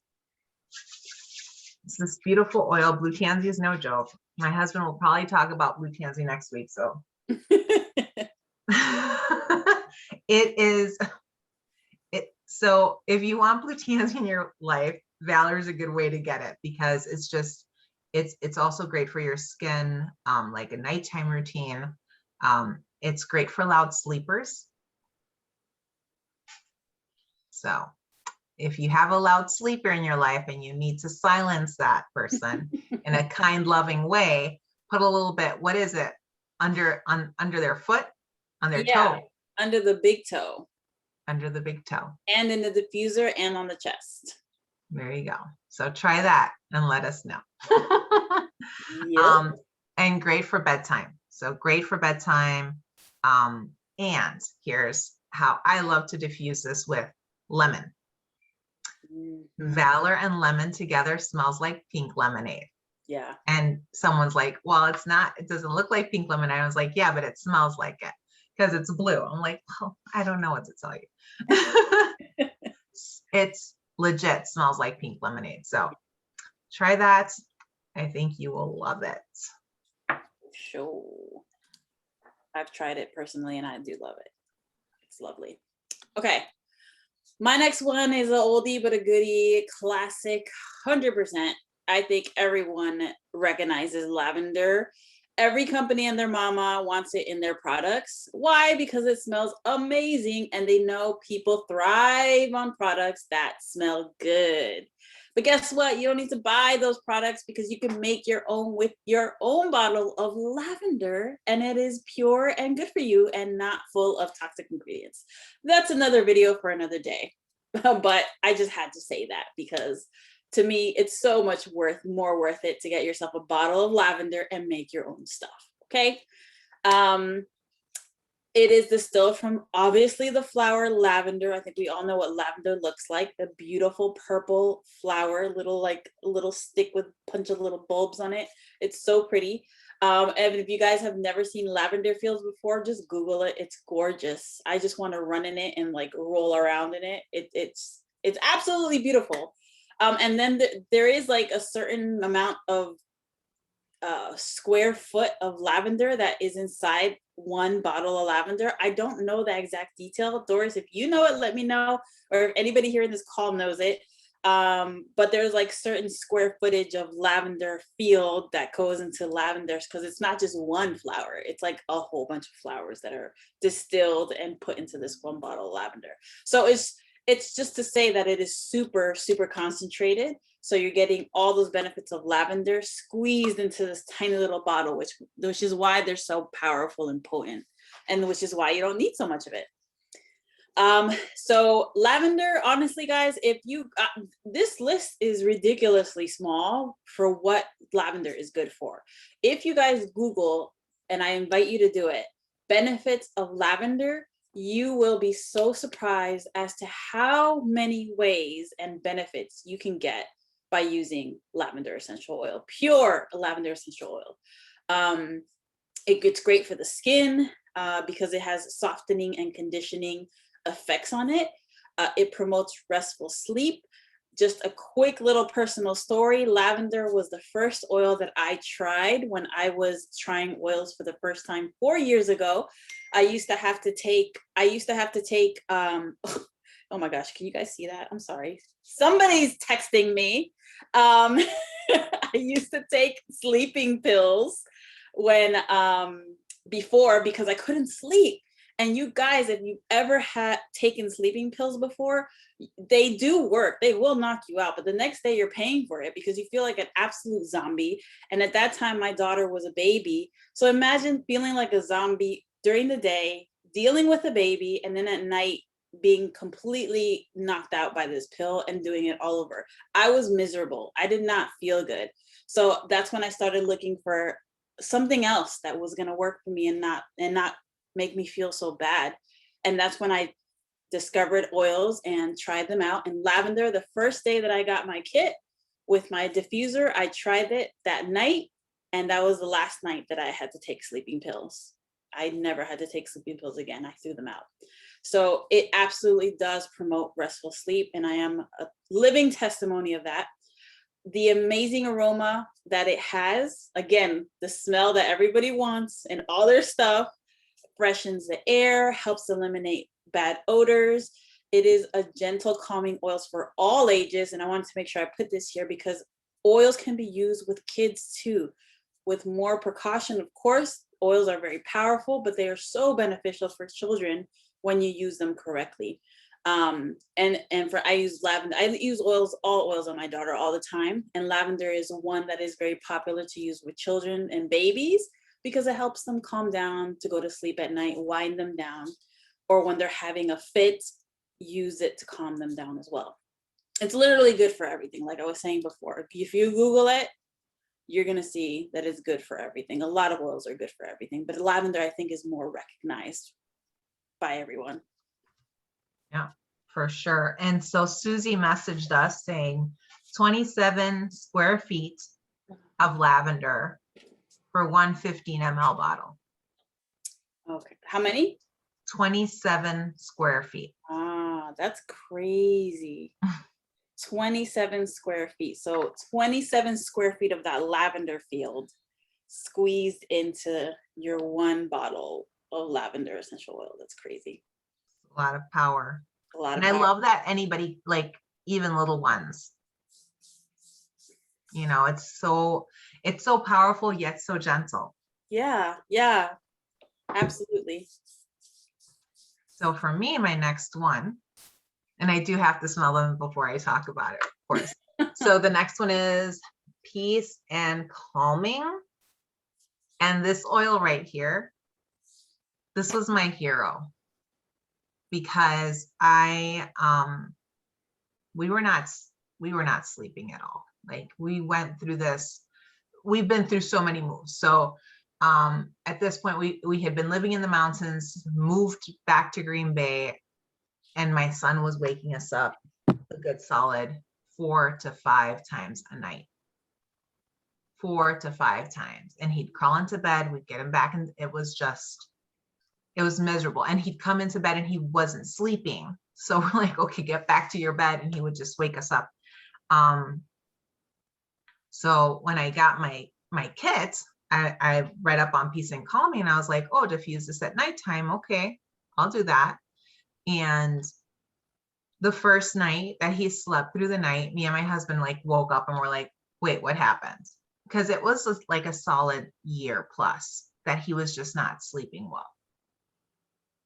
Speaker 1: this beautiful oil. Blue tansy is no joke. My husband will probably talk about blue tansy next week. So so if you want blue tansy in your life, Valor is a good way to get it, because it's also great for your skin, like a nighttime routine. It's great for loud sleepers. So if you have a loud sleeper in your life and you need to silence that person in a kind, loving way, put a little bit, what is it, under their foot, on their toe?
Speaker 2: Under the big toe.
Speaker 1: Under the big toe.
Speaker 2: And in the diffuser and on the chest.
Speaker 1: There you go. So try that and let us know.
Speaker 2: Yep.
Speaker 1: And great for bedtime. So great for bedtime. And here's how I love to diffuse this with lemon. Valor and lemon together smells like pink lemonade.
Speaker 2: Yeah.
Speaker 1: And someone's like, well, it doesn't look like pink lemonade. I was like, yeah, but it smells like it because it's blue. I'm like, well, I don't know what to tell you. It's legit smells like pink lemonade. So try that. I think you will love it.
Speaker 2: Sure. I've tried it personally and I do love it. It's lovely. Okay. My next one is an oldie but a goodie, classic, 100%. I think everyone recognizes lavender. Every company and their mama wants it in their products. Why? Because it smells amazing and they know people thrive on products that smell good. But guess what? You don't need to buy those products because you can make your own with your own bottle of lavender, and it is pure and good for you and not full of toxic ingredients. That's another video for another day. But I just had to say that because to me, it's so much more worth it to get yourself a bottle of lavender and make your own stuff. Okay. It is distilled from obviously the flower lavender. I think we all know what lavender looks like. A beautiful purple flower, little stick with a bunch of little bulbs on it. It's so pretty. And if you guys have never seen lavender fields before, just Google it. It's gorgeous. I just want to run in it and like roll around in it. It's absolutely beautiful. And then there is like a certain amount of square foot of lavender that is inside one bottle of lavender. I don't know the exact detail. Doris, if you know it, let me know, or if anybody here in this call knows it. But there's like certain square footage of lavender field that goes into lavenders, because it's not just one flower. It's like a whole bunch of flowers that are distilled and put into this one bottle of lavender. So it's just to say that it is super, super concentrated. So you're getting all those benefits of lavender squeezed into this tiny little bottle, which is why they're so powerful and potent, and which is why you don't need so much of it. So lavender, honestly, guys, if you, this list is ridiculously small for what lavender is good for. If you guys Google, and I invite you to do it, benefits of lavender, you will be so surprised as to how many ways and benefits you can get by using lavender essential oil, pure lavender essential oil. It's great for the skin because it has softening and conditioning effects on it. It promotes restful sleep. Just a quick little personal story. Lavender was the first oil that I tried when I was trying oils for the first time 4 years ago. I used to have to take, oh my gosh, can you guys see that? I'm sorry. Somebody's texting me. I used used to take sleeping pills when before, because I couldn't sleep. And you guys, if you've ever had taken sleeping pills before, they do work. They will knock you out, but the next day you're paying for it because you feel like an absolute zombie. And at that time, my daughter was a baby. So imagine feeling like a zombie during the day, dealing with a baby, and then at night being completely knocked out by this pill and doing it all over. I was miserable. I did not feel good. So that's when I started looking for something else that was going to work for me and not make me feel so bad. And that's when I discovered oils and tried them out. And lavender, the first day that I got my kit with my diffuser, I tried it that night. And that was the last night that I had to take sleeping pills. I never had to take sleeping pills again. I threw them out. So it absolutely does promote restful sleep. And I am a living testimony of that. The amazing aroma that it has, again, the smell that everybody wants and all their stuff, freshens the air, helps eliminate bad odors. It is a gentle calming oils for all ages. And I wanted to make sure I put this here because oils can be used with kids too, with more precaution. Of course, oils are very powerful, but they are so beneficial for children when you use them correctly. I use lavender. I use all oils on my daughter all the time. And lavender is one that is very popular to use with children and babies, because it helps them calm down to go to sleep at night, wind them down, or when they're having a fit, use it to calm them down as well. It's literally good for everything. Like I was saying before, if you Google it, you're going to see that it's good for everything. A lot of oils are good for everything, but lavender, I think, is more recognized by everyone.
Speaker 1: Yeah, for sure. And so Susie messaged us saying 27 square feet of lavender for one 15 ml bottle.
Speaker 2: Okay. How many?
Speaker 1: 27 square feet.
Speaker 2: Ah, that's crazy. 27 square feet. So 27 square feet of that lavender field squeezed into your one bottle of lavender essential oil. That's crazy.
Speaker 1: A lot of power.
Speaker 2: A lot of
Speaker 1: And
Speaker 2: power.
Speaker 1: I love that anybody, like even little ones, you know, it's so powerful yet so gentle.
Speaker 2: Yeah, absolutely.
Speaker 1: So for me, my next one, and I do have to smell them before I talk about it, of course. So the next one is Peace and Calming. And this oil right here, this was my hero because we were not sleeping at all. Like we went through this, we've been through so many moves. So at this point we had been living in the mountains, moved back to Green Bay, and my son was waking us up a good solid 4 to 5 times a night. 4 to 5 times. And he'd crawl into bed, we'd get him back, and it was miserable. And he'd come into bed and he wasn't sleeping. So we're like, okay, get back to your bed. And he would just wake us up. So when I got my kit, I read up on Peace and Calming, and I was like, oh, diffuse this at nighttime. Okay, I'll do that. And the first night that he slept through the night, me and my husband like woke up and we're like, wait, what happened? Because it was like a solid year plus that he was just not sleeping well.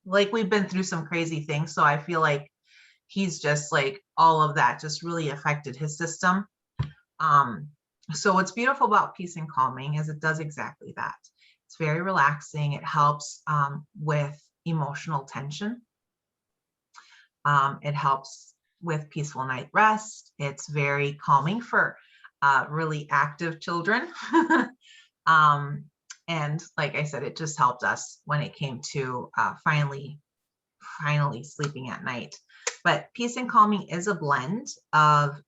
Speaker 1: Like we've been through some crazy things. So I feel like he's just like, all of that just really affected his system. So what's beautiful about Peace and Calming is it does exactly that. It's very relaxing. It helps with emotional tension. It helps with peaceful night rest. It's very calming for really active children. And like I said, it just helped us when it came to finally sleeping at night. But Peace and Calming is a blend of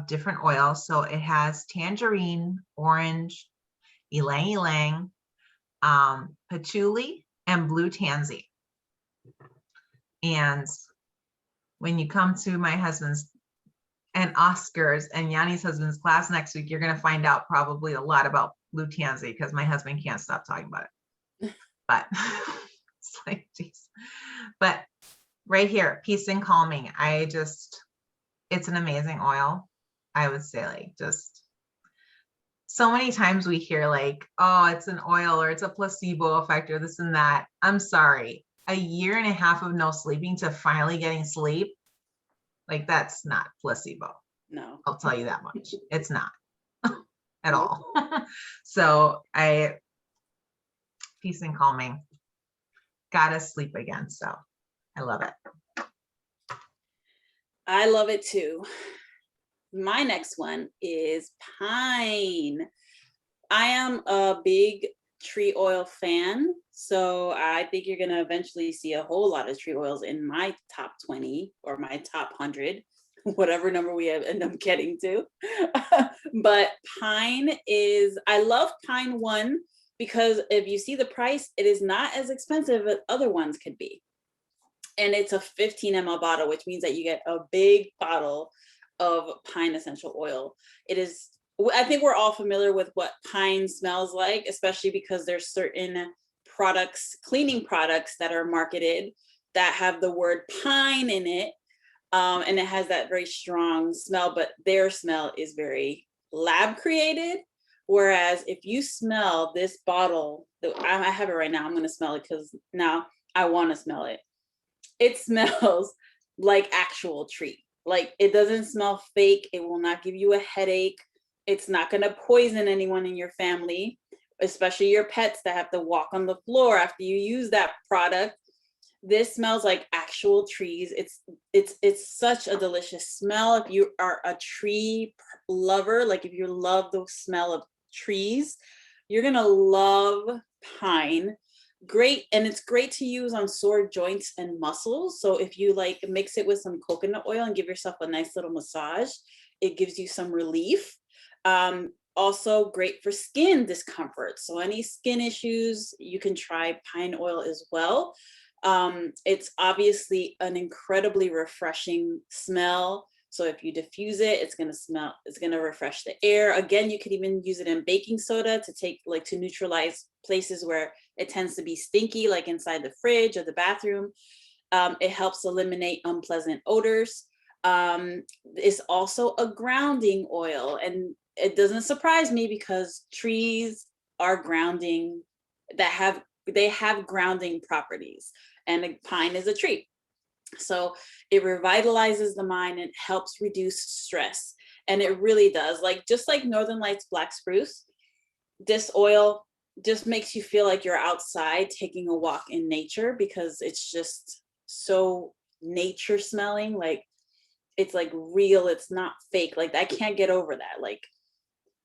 Speaker 1: different oils. So it has tangerine, orange, ylang ylang, patchouli, and blue tansy. And when you come to my husband's and Oscar's and Yanni's husband's class next week, you're going to find out probably a lot about blue tansy because my husband can't stop talking about it. But it's like, geez. But right here, Peace and Calming. It's an amazing oil. I would say, like, just so many times we hear like, oh, it's an oil or it's a placebo effect or this and that. I'm sorry. A year and a half of no sleeping to finally getting sleep, like that's not placebo.
Speaker 2: No.
Speaker 1: I'll tell you that much. It's not at all. So peace and calming. Gotta sleep again. So I love it.
Speaker 2: I love it too. My next one is pine. I am a big tree oil fan, so I think you're gonna eventually see a whole lot of tree oils in my top 20 or my top 100, whatever number we end up getting to. But pine is, I love pine one because if you see the price, it is not as expensive as other ones could be. And it's a 15 ml bottle, which means that you get a big bottle of pine essential oil. It is, I think we're all familiar with what pine smells like, especially because there's certain products, cleaning products that are marketed that have the word pine in it. And it has that very strong smell, but their smell is very lab created. Whereas if you smell this bottle, I have it right now, I'm going to smell it because now I want to smell it. It smells like actual tree. Like it doesn't smell fake. It will not give you a headache. It's not going to poison anyone in your family, especially your pets that have to walk on the floor after you use that product. This smells like actual trees. It's such a delicious smell. If you are a tree lover, like if you love the smell of trees, you're going to love pine. Great, and it's great to use on sore joints and muscles. So if you like mix it with some coconut oil and give yourself a nice little massage, it gives you some relief. Also great for skin discomfort. So any skin issues, you can try pine oil as well. It's obviously an incredibly refreshing smell. So if you diffuse it, it's going to refresh the air. Again, you could even use it in baking soda to neutralize places where it tends to be stinky, like inside the fridge or the bathroom. It helps eliminate unpleasant odors. It's also a grounding oil, and it doesn't surprise me because trees are grounding, they have grounding properties, and pine is a tree. So it revitalizes the mind and helps reduce stress. And it really does. Like just like Northern Lights Black Spruce, this oil just makes you feel like you're outside taking a walk in nature because it's just so nature smelling. Like it's like real, it's not fake. Like I can't get over that. Like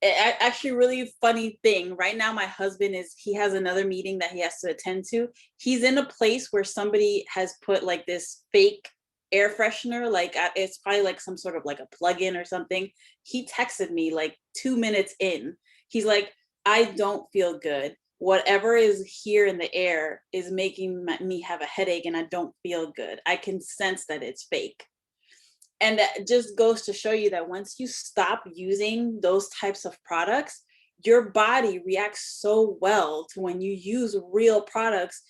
Speaker 2: actually really funny thing right now, my husband he has another meeting that he has to attend to. He's in a place where somebody has put like this fake air freshener, like it's probably like some sort of like a plug-in or something. He texted me like 2 minutes in. He's like, I don't feel good. Whatever is here in the air is making me have a headache and I don't feel good. I can sense that it's fake. And that just goes to show you that once you stop using those types of products, your body reacts so well to when you use real products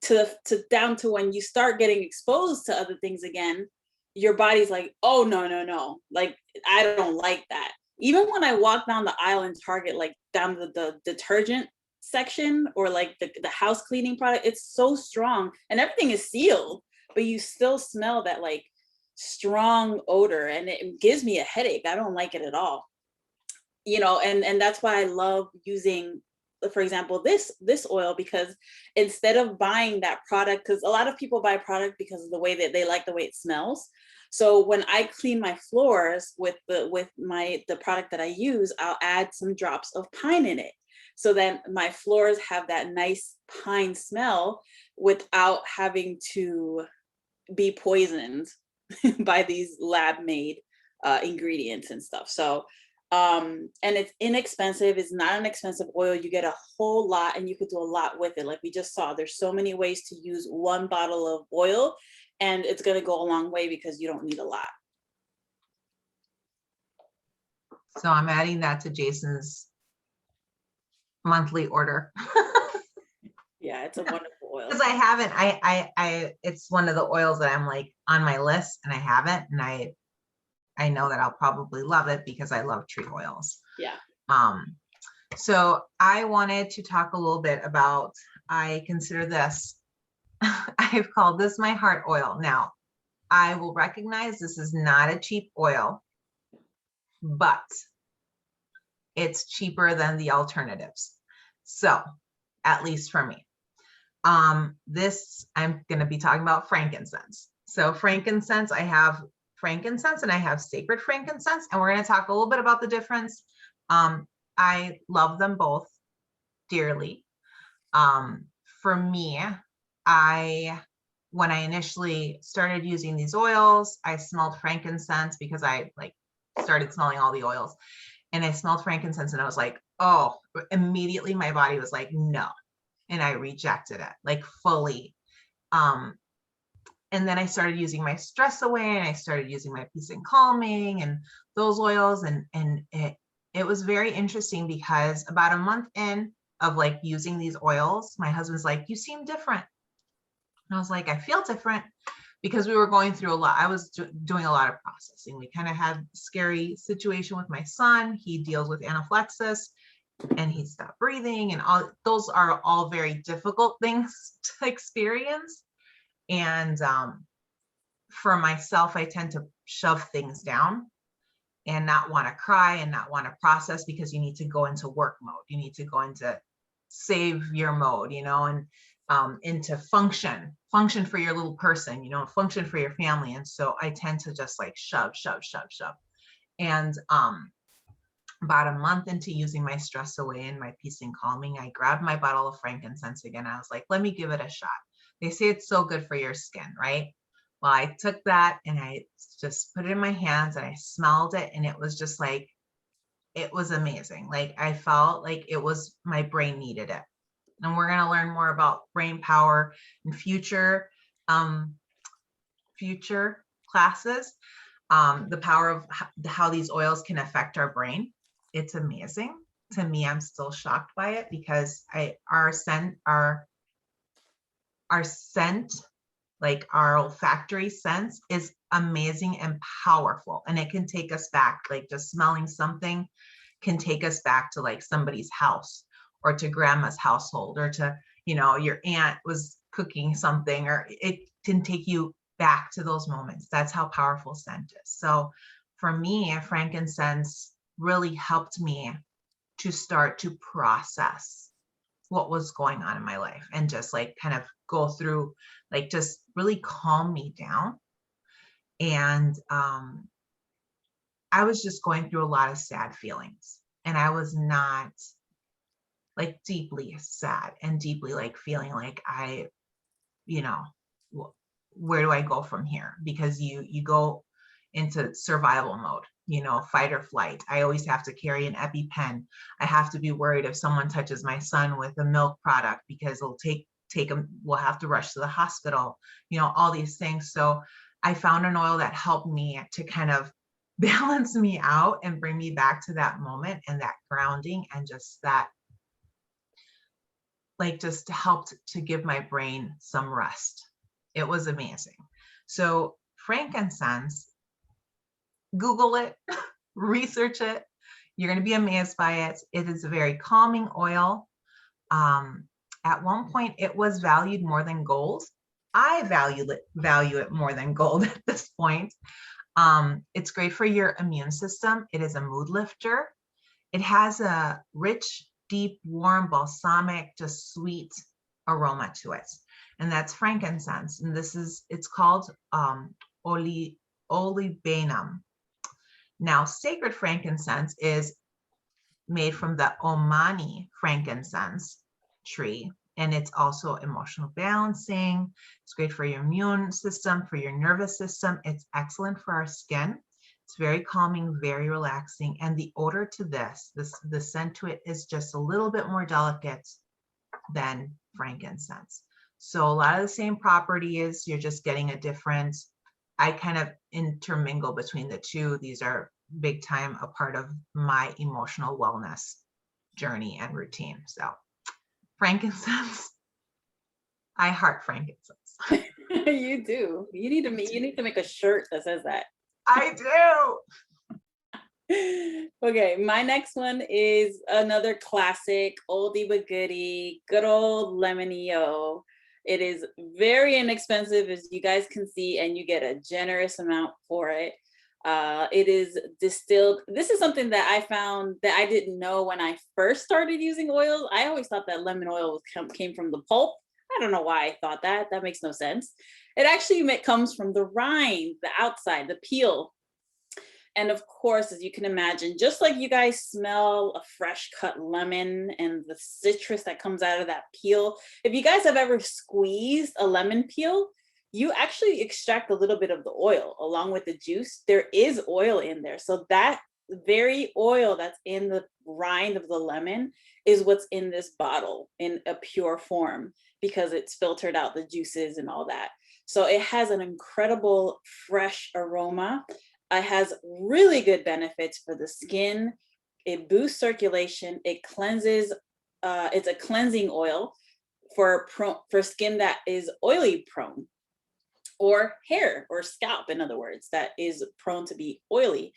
Speaker 2: to down to when you start getting exposed to other things again, your body's like, oh, no. Like, I don't like that. Even when I walk down the aisle in Target, like down the detergent section or like the house cleaning product, it's so strong and everything is sealed, but you still smell that like strong odor and it gives me a headache. I don't like it at all, and that's why I love using, for example, this oil, because instead of buying that product, because a lot of people buy product because of the way that they like the way it smells. So when I clean my floors with the product that I use, I'll add some drops of pine in it so that my floors have that nice pine smell without having to be poisoned by these lab-made ingredients and stuff. So, and it's inexpensive. It's not an expensive oil. You get a whole lot and you could do a lot with it. Like we just saw, there's so many ways to use one bottle of oil and it's going to go a long way because you don't need a lot.
Speaker 1: So I'm adding that to Jason's monthly order.
Speaker 2: Yeah, it's a wonderful oil.
Speaker 1: Because I haven't, it's one of the oils that I'm like on my list and I haven't, and I know that I'll probably love it because I love tree oils.
Speaker 2: Yeah.
Speaker 1: So I wanted to talk a little bit about, I consider this, I've called this my heart oil. Now, I will recognize this is not a cheap oil, but it's cheaper than the alternatives. So, at least for me. This, I'm going to be talking about frankincense. So frankincense, I have frankincense and I have sacred frankincense, and we're going to talk a little bit about the difference. I love them both dearly. For me, when I initially started using these oils, I smelled frankincense because I like started smelling all the oils, and I smelled frankincense and I was like, oh, immediately my body was like, no. And I rejected it like fully. And then I started using my stress away, and I started using my peace and calming and those oils. And it was very interesting because about a month in of like using these oils, my husband's like, you seem different. And I was like, I feel different because we were going through a lot. I was doing a lot of processing. We kind of had a scary situation with my son. He deals with anaphylaxis and he stopped breathing, and all those are all very difficult things to experience. And for myself, I tend to shove things down and not want to cry and not want to process, because you need to go into work mode. You need to go into save your mode, and into function for your little person, function for your family. And so I tend to just like shove. And about a month into using my stress away and my peace and calming, I grabbed my bottle of frankincense again. I was like, let me give it a shot. They say it's so good for your skin, right? Well, I took that and I just put it in my hands and I smelled it, and it was just like, it was amazing. Like I felt like it was, my brain needed it. And we're going to learn more about brain power in future classes. The power of how these oils can affect our brain. It's amazing. To me, I'm still shocked by it because our scent, like our olfactory sense, is amazing and powerful, and it can take us back. Like just smelling something can take us back to like somebody's house, or to grandma's household, or to, your aunt was cooking something, or it can take you back to those moments. That's how powerful scent is. So for me, frankincense really helped me to start to process what was going on in my life, and just like kind of go through, like just really calm me down. And I was just going through a lot of sad feelings, and I was not like deeply sad and deeply like feeling like where do I go from here? Because you go into survival mode, fight or flight. I always have to carry an EpiPen. I have to be worried if someone touches my son with a milk product, because it'll take them, we'll have to rush to the hospital, all these things. So I found an oil that helped me to kind of balance me out and bring me back to that moment and that grounding, and just that, like, just helped to give my brain some rest. It was amazing. So frankincense, Google it, research it. You're going to be amazed by it. It is a very calming oil. At one point, it was valued more than gold. I value it more than gold at this point. It's great for your immune system. It is a mood lifter. It has a rich, deep, warm, balsamic, just sweet aroma to it. And that's frankincense. And it's called olibanum. Now, sacred frankincense is made from the Omani frankincense tree, and it's also emotional balancing. It's great for your immune system, for your nervous system. It's excellent for our skin. It's very calming, very relaxing. And the odor to the scent to it is just a little bit more delicate than frankincense. So a lot of the same properties, you're just getting a different, I kind of intermingle between the two. These are big time a part of my emotional wellness journey and routine. So frankincense, I heart frankincense.
Speaker 2: You do. You need to make a shirt that says that.
Speaker 1: I do.
Speaker 2: Okay, my next one is another classic, oldie but goodie, good old Lemon-O. It is very inexpensive, as you guys can see, and you get a generous amount for it. It is distilled. This is something that I found that I didn't know when I first started using oils. I always thought that lemon oil came from the pulp. I don't know why I thought that. That makes no sense. It actually comes from the rind, the outside, the peel. And of course, as you can imagine, just like you guys smell a fresh cut lemon and the citrus that comes out of that peel, if you guys have ever squeezed a lemon peel, you actually extract a little bit of the oil along with the juice. There is oil in there. So that very oil that's in the rind of the lemon is what's in this bottle in a pure form, because it's filtered out the juices and all that. So it has an incredible fresh aroma. It has really good benefits for the skin. It boosts circulation. It cleanses. It's a cleansing oil for skin that is oily prone, or hair or scalp, in other words, that is prone to be oily.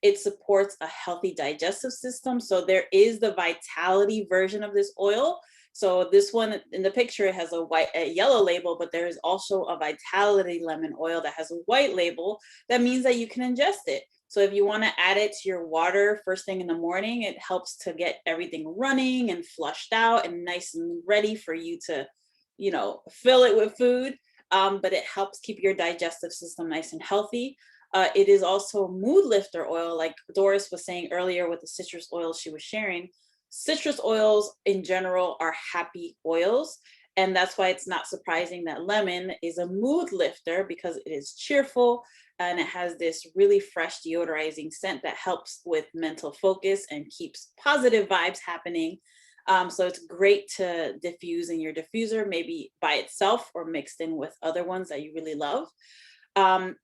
Speaker 2: It supports a healthy digestive system. So there is the vitality version of this oil. So this one in the picture, it has a yellow label, but there is also a vitality lemon oil that has a white label. That means that you can ingest it. So if you want to add it to your water first thing in the morning, it helps to get everything running and flushed out and nice and ready for you to, fill it with food. But it helps keep your digestive system nice and healthy. It is also a mood lifter oil, like Doris was saying earlier with the citrus oils she was sharing. Citrus oils in general are happy oils. And that's why it's not surprising that lemon is a mood lifter, because it is cheerful and it has this really fresh deodorizing scent that helps with mental focus and keeps positive vibes happening. So it's great to diffuse in your diffuser, maybe by itself or mixed in with other ones that you really love.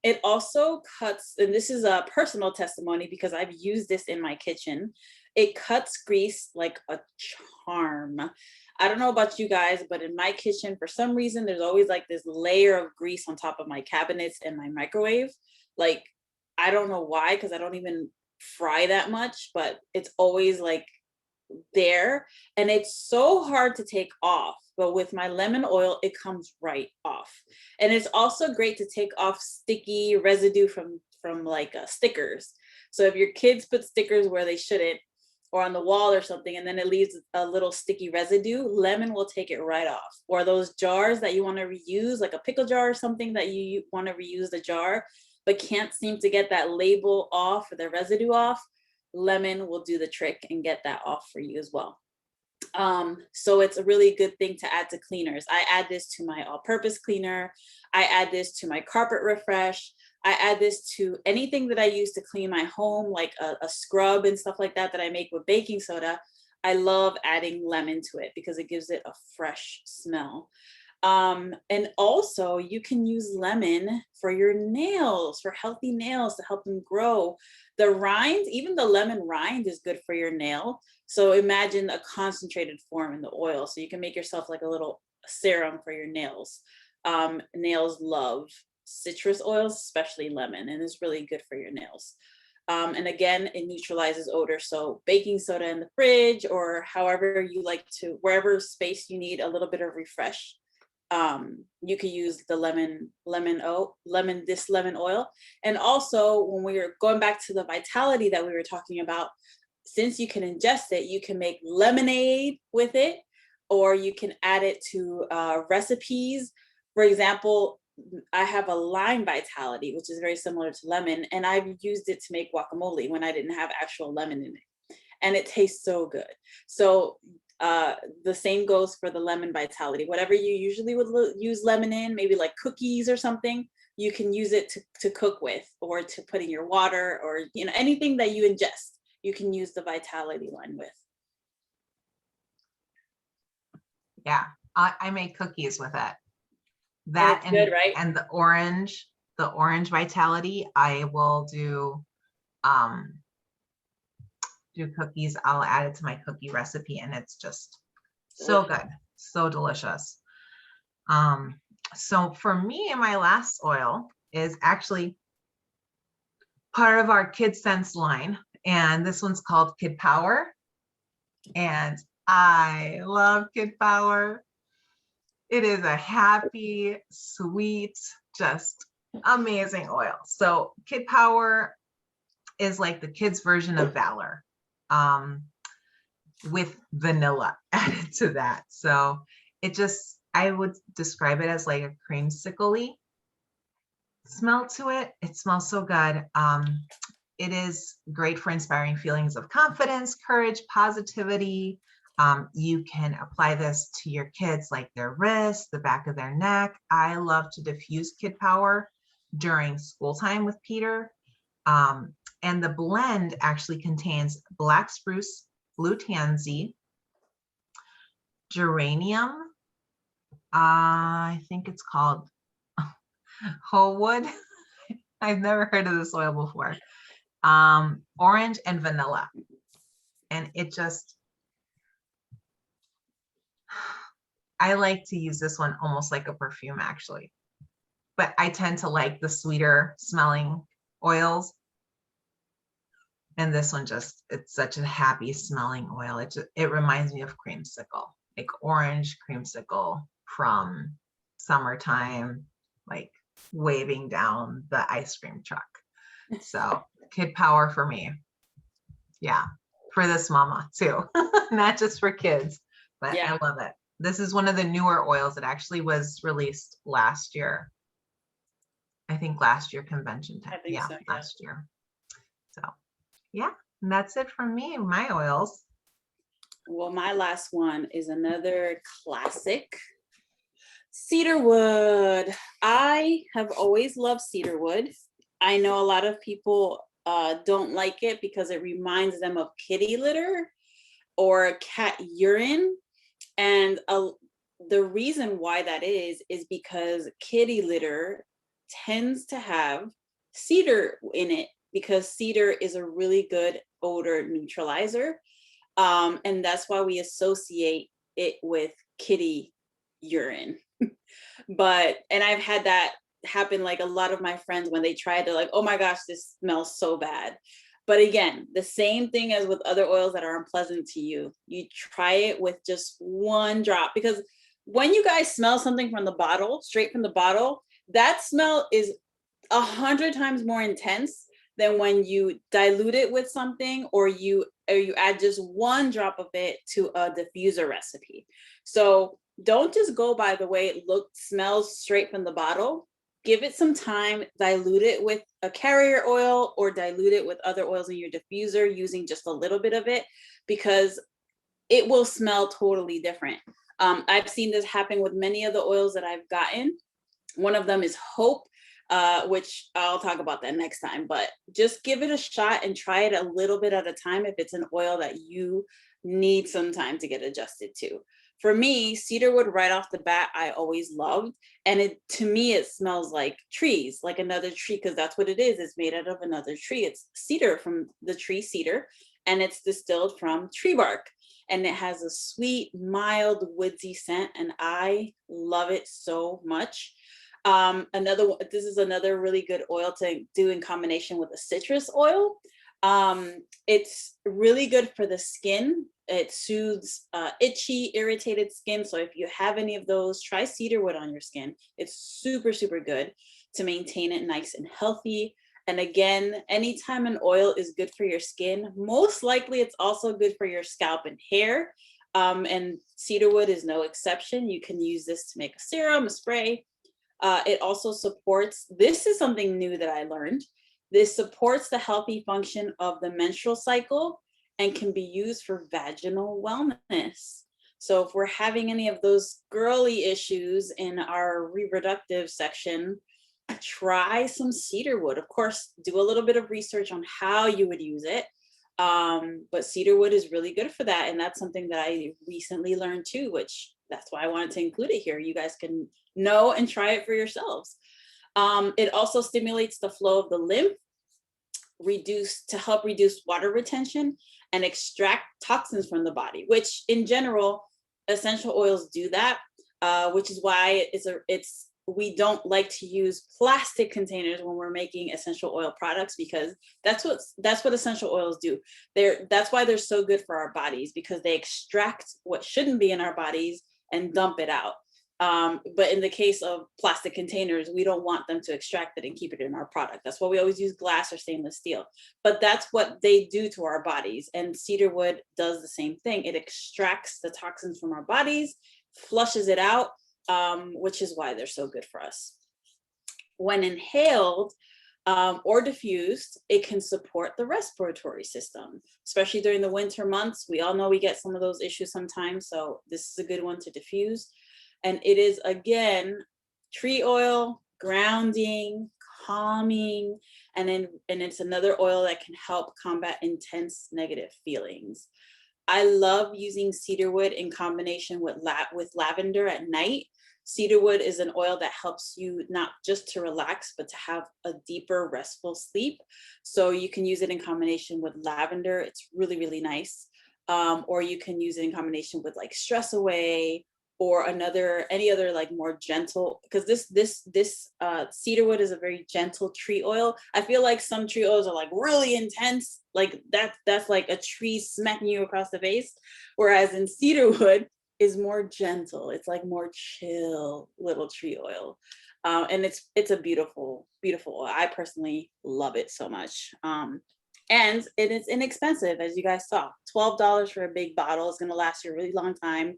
Speaker 2: It also cuts, and this is a personal testimony because I've used this in my kitchen. It cuts grease like a charm. I don't know about you guys, but in my kitchen, for some reason, there's always like this layer of grease on top of my cabinets and my microwave. Like, I don't know why, because I don't even fry that much, but it's always like there, and it's so hard to take off. But with my lemon oil, it comes right off. And it's also great to take off sticky residue from like stickers. So if your kids put stickers where they shouldn't, or on the wall or something, and then it leaves a little sticky residue, lemon will take it right off. Or those jars that you want to reuse, like a pickle jar or something that you want to reuse the jar, but can't seem to get that label off or the residue off, lemon will do the trick and get that off for you as well. So it's a really good thing to add to cleaners. I add this to my all-purpose cleaner. I add this to my carpet refresh. I add this to anything that I use to clean my home, like a scrub and stuff like that I make with baking soda. I love adding lemon to it because it gives it a fresh smell. And also you can use lemon for your nails, for healthy nails, to help them grow. The rind, even the lemon rind, is good for your nail. So imagine a concentrated form in the oil. So you can make yourself like a little serum for your nails. Nails love citrus oils, especially lemon, and it's really good for your nails. And again, it neutralizes odor. So baking soda in the fridge, or however you like to, wherever space you need a little bit of refresh, you can use the lemon oil. And also, when we were going back to the vitality that we were talking about, since you can ingest it, you can make lemonade with it, or you can add it to recipes. For example, I have a lime vitality, which is very similar to lemon, and I've used it to make guacamole when I didn't have actual lemon in it, and it tastes so good. So the same goes for the lemon vitality. Whatever you usually would use lemon in, maybe like cookies or something, you can use it to cook with, or to put in your water, or anything that you ingest, you can use the vitality line with.
Speaker 1: Yeah, I make cookies with it. That
Speaker 2: and good, right?
Speaker 1: And the orange vitality, I will do cookies. I'll add it to my cookie recipe, and it's just so good, so delicious. So for me, my last oil is actually part of our Kid Sense line. And this one's called Kid Power. And I love Kid Power. It is a happy, sweet, just amazing oil. So Kid Power is like the kids' version of Valor, with vanilla added to that. So it just, I would describe it as like a creamsicle-y smell to it. It smells so good. It is great for inspiring feelings of confidence, courage, positivity. You can apply this to your kids, like their wrists, the back of their neck. I love to diffuse Kid Power during school time with Peter. And the blend actually contains black spruce, blue tansy, geranium. I think it's called whole wood. I've never heard of this oil before. Orange and vanilla. And it just, I like to use this one almost like a perfume actually, but I tend to like the sweeter smelling oils. And this one just, it's such a happy smelling oil. It reminds me of creamsicle, like orange creamsicle from summertime, like waving down the ice cream truck. So Kid Power for me. Yeah, for this mama too, not just for kids, but
Speaker 2: Yeah.
Speaker 1: I love it. This is one of the newer oils that actually was released last year. I think last year convention time. Yeah,
Speaker 2: So,
Speaker 1: last year. So yeah, and that's it from me, my oils.
Speaker 2: Well, my last one is another classic, cedarwood. I have always loved cedarwood. I know a lot of people don't like it because it reminds them of kitty litter or cat urine. And the reason why that is because kitty litter tends to have cedar in it, because cedar is a really good odor neutralizer. And that's why we associate it with kitty urine. And I've had that happen, like a lot of my friends when they tried to, like, oh my gosh, this smells so bad. But again, the same thing as with other oils that are unpleasant to you. You try it with just one drop, because when you guys smell something from the bottle, straight from the bottle, that smell is 100 times more intense than when you dilute it with something, or you add just one drop of it to a diffuser recipe. So don't just go by the way it smells straight from the bottle. Give it some time, dilute it with a carrier oil or dilute it with other oils in your diffuser using just a little bit of it, because it will smell totally different. I've seen this happen with many of the oils that I've gotten. One of them is Hope, which I'll talk about that next time, but just give it a shot and try it a little bit at a time if it's an oil that you need some time to get adjusted to. For me, cedarwood right off the bat, I always loved. And to me, it smells like trees, like another tree, because that's what it is. It's made out of another tree. It's cedar from the tree cedar, and it's distilled from tree bark. And it has a sweet, mild, woodsy scent, and I love it so much. This is another really good oil to do in combination with a citrus oil. It's really good for the skin. It soothes itchy, irritated skin. So if you have any of those, try cedarwood on your skin. It's super, super good to maintain it nice and healthy. And again, anytime an oil is good for your skin, most likely it's also good for your scalp and hair. And cedarwood is no exception. You can use this to make a serum, a spray. It also supports, this is something new that I learned. This supports the healthy function of the menstrual cycle and can be used for vaginal wellness. So if we're having any of those girly issues in our reproductive section, try some cedarwood. Of course, do a little bit of research on how you would use it. But cedarwood is really good for that. And that's something that I recently learned too, which that's why I wanted to include it here. You guys can know and try it for yourselves. It also stimulates the flow of the lymph, to help reduce water retention and extract toxins from the body, which in general, essential oils do that, which is why it's we don't like to use plastic containers when we're making essential oil products, because that's what essential oils do. That's why they're so good for our bodies, because they extract what shouldn't be in our bodies and dump it out. But in the case of plastic containers, we don't want them to extract it and keep it in our product. That's why we always use glass or stainless steel. But that's what they do to our bodies. And cedar wood does the same thing. It extracts the toxins from our bodies, flushes it out, which is why they're so good for us. When inhaled or diffused, it can support the respiratory system, especially during the winter months. We all know we get some of those issues sometimes. So this is a good one to diffuse. And it is, again, tree oil, grounding, calming, and it's another oil that can help combat intense negative feelings. I love using cedarwood in combination with lavender at night. Cedarwood is an oil that helps you not just to relax, but to have a deeper restful sleep. So you can use it in combination with lavender. It's really, really nice. Or you can use it in combination with like Stress Away, or any other like more gentle, because this cedarwood is a very gentle tree oil. I feel like some tree oils are like really intense, like that's like a tree smacking you across the face, whereas in cedarwood is more gentle. It's like more chill little tree oil, and it's a beautiful oil. I personally love it so much. And it is inexpensive, as you guys saw. $12 for a big bottle is going to last you a really long time.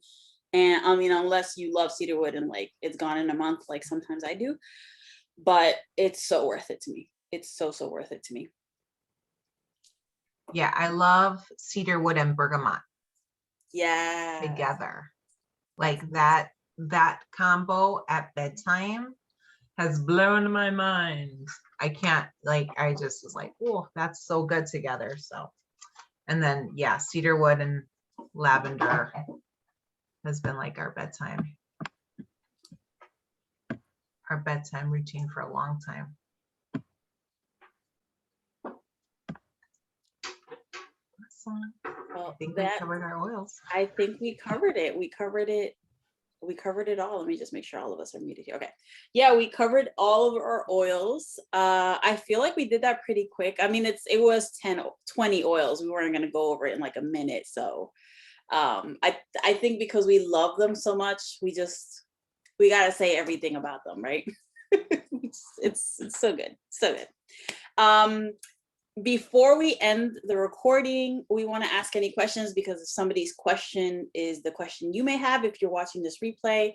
Speaker 2: And I mean, unless you love cedarwood and like it's gone in a month, like sometimes I do, but it's so worth it to me. It's so worth it to me.
Speaker 1: Yeah, I love cedarwood and bergamot.
Speaker 2: Yeah.
Speaker 1: Together. Like that combo at bedtime has blown my mind. I just was like, oh, that's so good together. So, and then yeah, cedarwood and lavender has been like our bedtime routine for a long time. Awesome.
Speaker 2: Well,
Speaker 1: I think we covered our oils.
Speaker 2: I think we covered it. We covered it all. Let me just make sure all of us are muted here. Okay. Yeah, we covered all of our oils. I feel like we did that pretty quick. I mean, it was 20 oils. We weren't going to go over it in like a minute. So I think because we love them so much, we got to say everything about them, right? it's so good. So good. Before we end the recording, we want to ask any questions, because if somebody's question is the question you may have if you're watching this replay,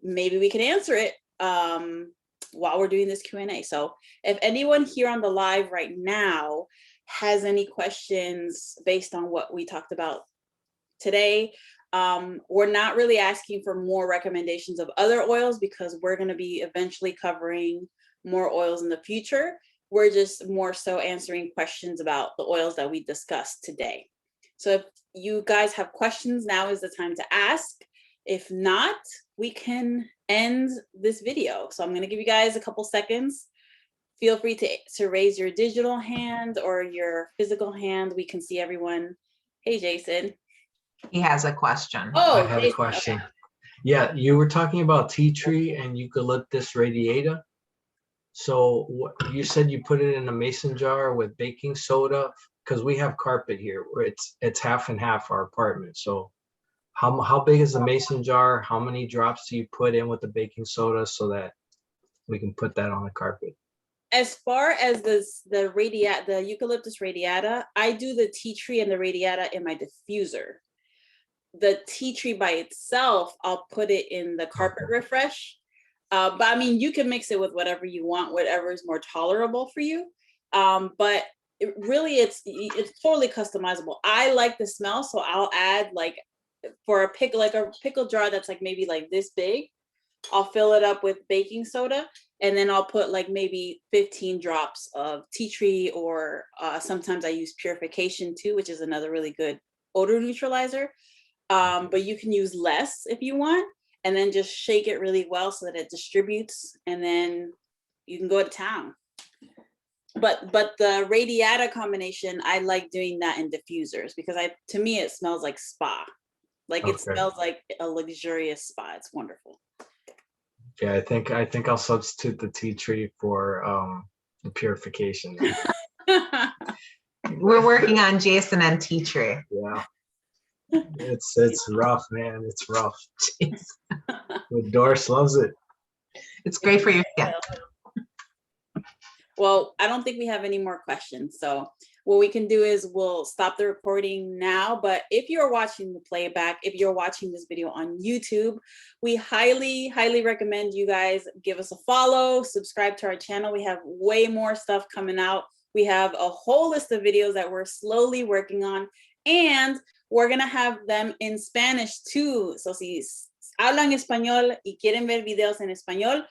Speaker 2: maybe we can answer it while we're doing this Q&A. So if anyone here on the live right now has any questions based on what we talked about today, we're not really asking for more recommendations of other oils, because we're going to be eventually covering more oils in the future. We're just more so answering questions about the oils that we discussed today. So if you guys have questions, now is the time to ask. If not, we can end this video. So I'm going to give you guys a couple seconds. Feel free to raise your digital hand or your physical hand. We can see everyone. Hey, Jason.
Speaker 1: He has a question.
Speaker 3: Oh, I have a question. Okay. Yeah, you were talking about tea tree and eucalyptus radiata. So you said you put it in a mason jar with baking soda, because we have carpet here where it's half and half our apartment. So how big is the mason jar? How many drops do you put in with the baking soda so that we can put that on the carpet?
Speaker 2: As far as the eucalyptus radiata, I do the tea tree and the radiata in my diffuser. The tea tree by itself, I'll put it in the carpet refresh. But I mean, you can mix it with whatever you want, whatever is more tolerable for you. But it's totally customizable. I like the smell, so I'll add like for a pickle jar that's like maybe like this big, I'll fill it up with baking soda, and then I'll put like maybe 15 drops of tea tree, or sometimes I use purification too, which is another really good odor neutralizer. But you can use less if you want, and then just shake it really well so that it distributes, and then you can go to town. But the radiata combination, I like doing that in diffusers, because to me it smells like spa. Like it smells like a luxurious spa. It's wonderful.
Speaker 3: Yeah, I think I'll substitute the tea tree for the purification.
Speaker 1: We're working on Jason and tea tree.
Speaker 3: Yeah. It's rough, man. It's rough. Jeez. But Doris loves it.
Speaker 1: It's great for your skin.
Speaker 2: Well, I don't think we have any more questions. So what we can do is we'll stop the recording now. But if you're watching the playback, if you're watching this video on YouTube, we highly, highly recommend you guys give us a follow, subscribe to our channel. We have way more stuff coming out. We have a whole list of videos that we're slowly working on, and we're gonna have them in Spanish too. So si hablan español y quieren ver videos en español,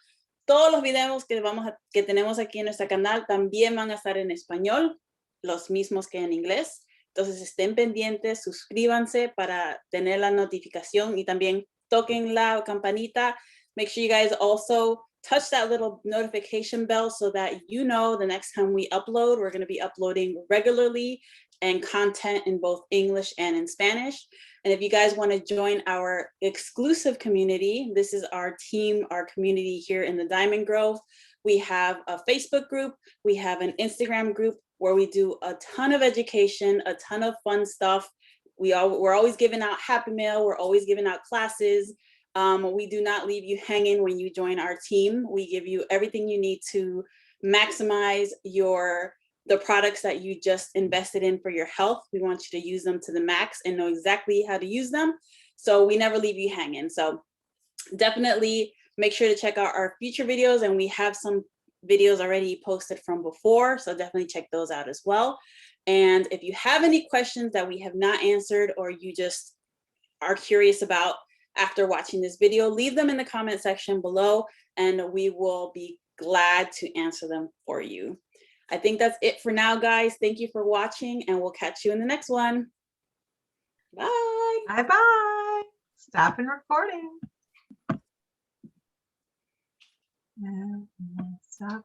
Speaker 2: todos los videos que tenemos aquí en nuestro canal también van a estar en español, los mismos que en inglés. Entonces estén pendientes, suscríbanse para tener la notificación y también toquen la campanita. Make sure you guys also touch that little notification bell so that you know the next time we upload. We're going to be uploading regularly and content in both English and in Spanish. And if you guys want to join our exclusive community, this is our team, our community here in the Diamond Grove. We have a Facebook group, we have an Instagram group where we do a ton of education, a ton of fun stuff. We're always giving out Happy Mail, we're always giving out classes. We do not leave you hanging when you join our team. We give you everything you need to maximize the products that you just invested in for your health. We want you to use them to the max and know exactly how to use them. So we never leave you hanging. So definitely make sure to check out our future videos, and we have some videos already posted from before. So definitely check those out as well. And if you have any questions that we have not answered, or you just are curious about after watching this video, leave them in the comment section below and we will be glad to answer them for you. I think that's it for now, guys. Thank you for watching, and we'll catch you in the next one. Bye.
Speaker 1: Bye-bye. Stop and recording. Stop.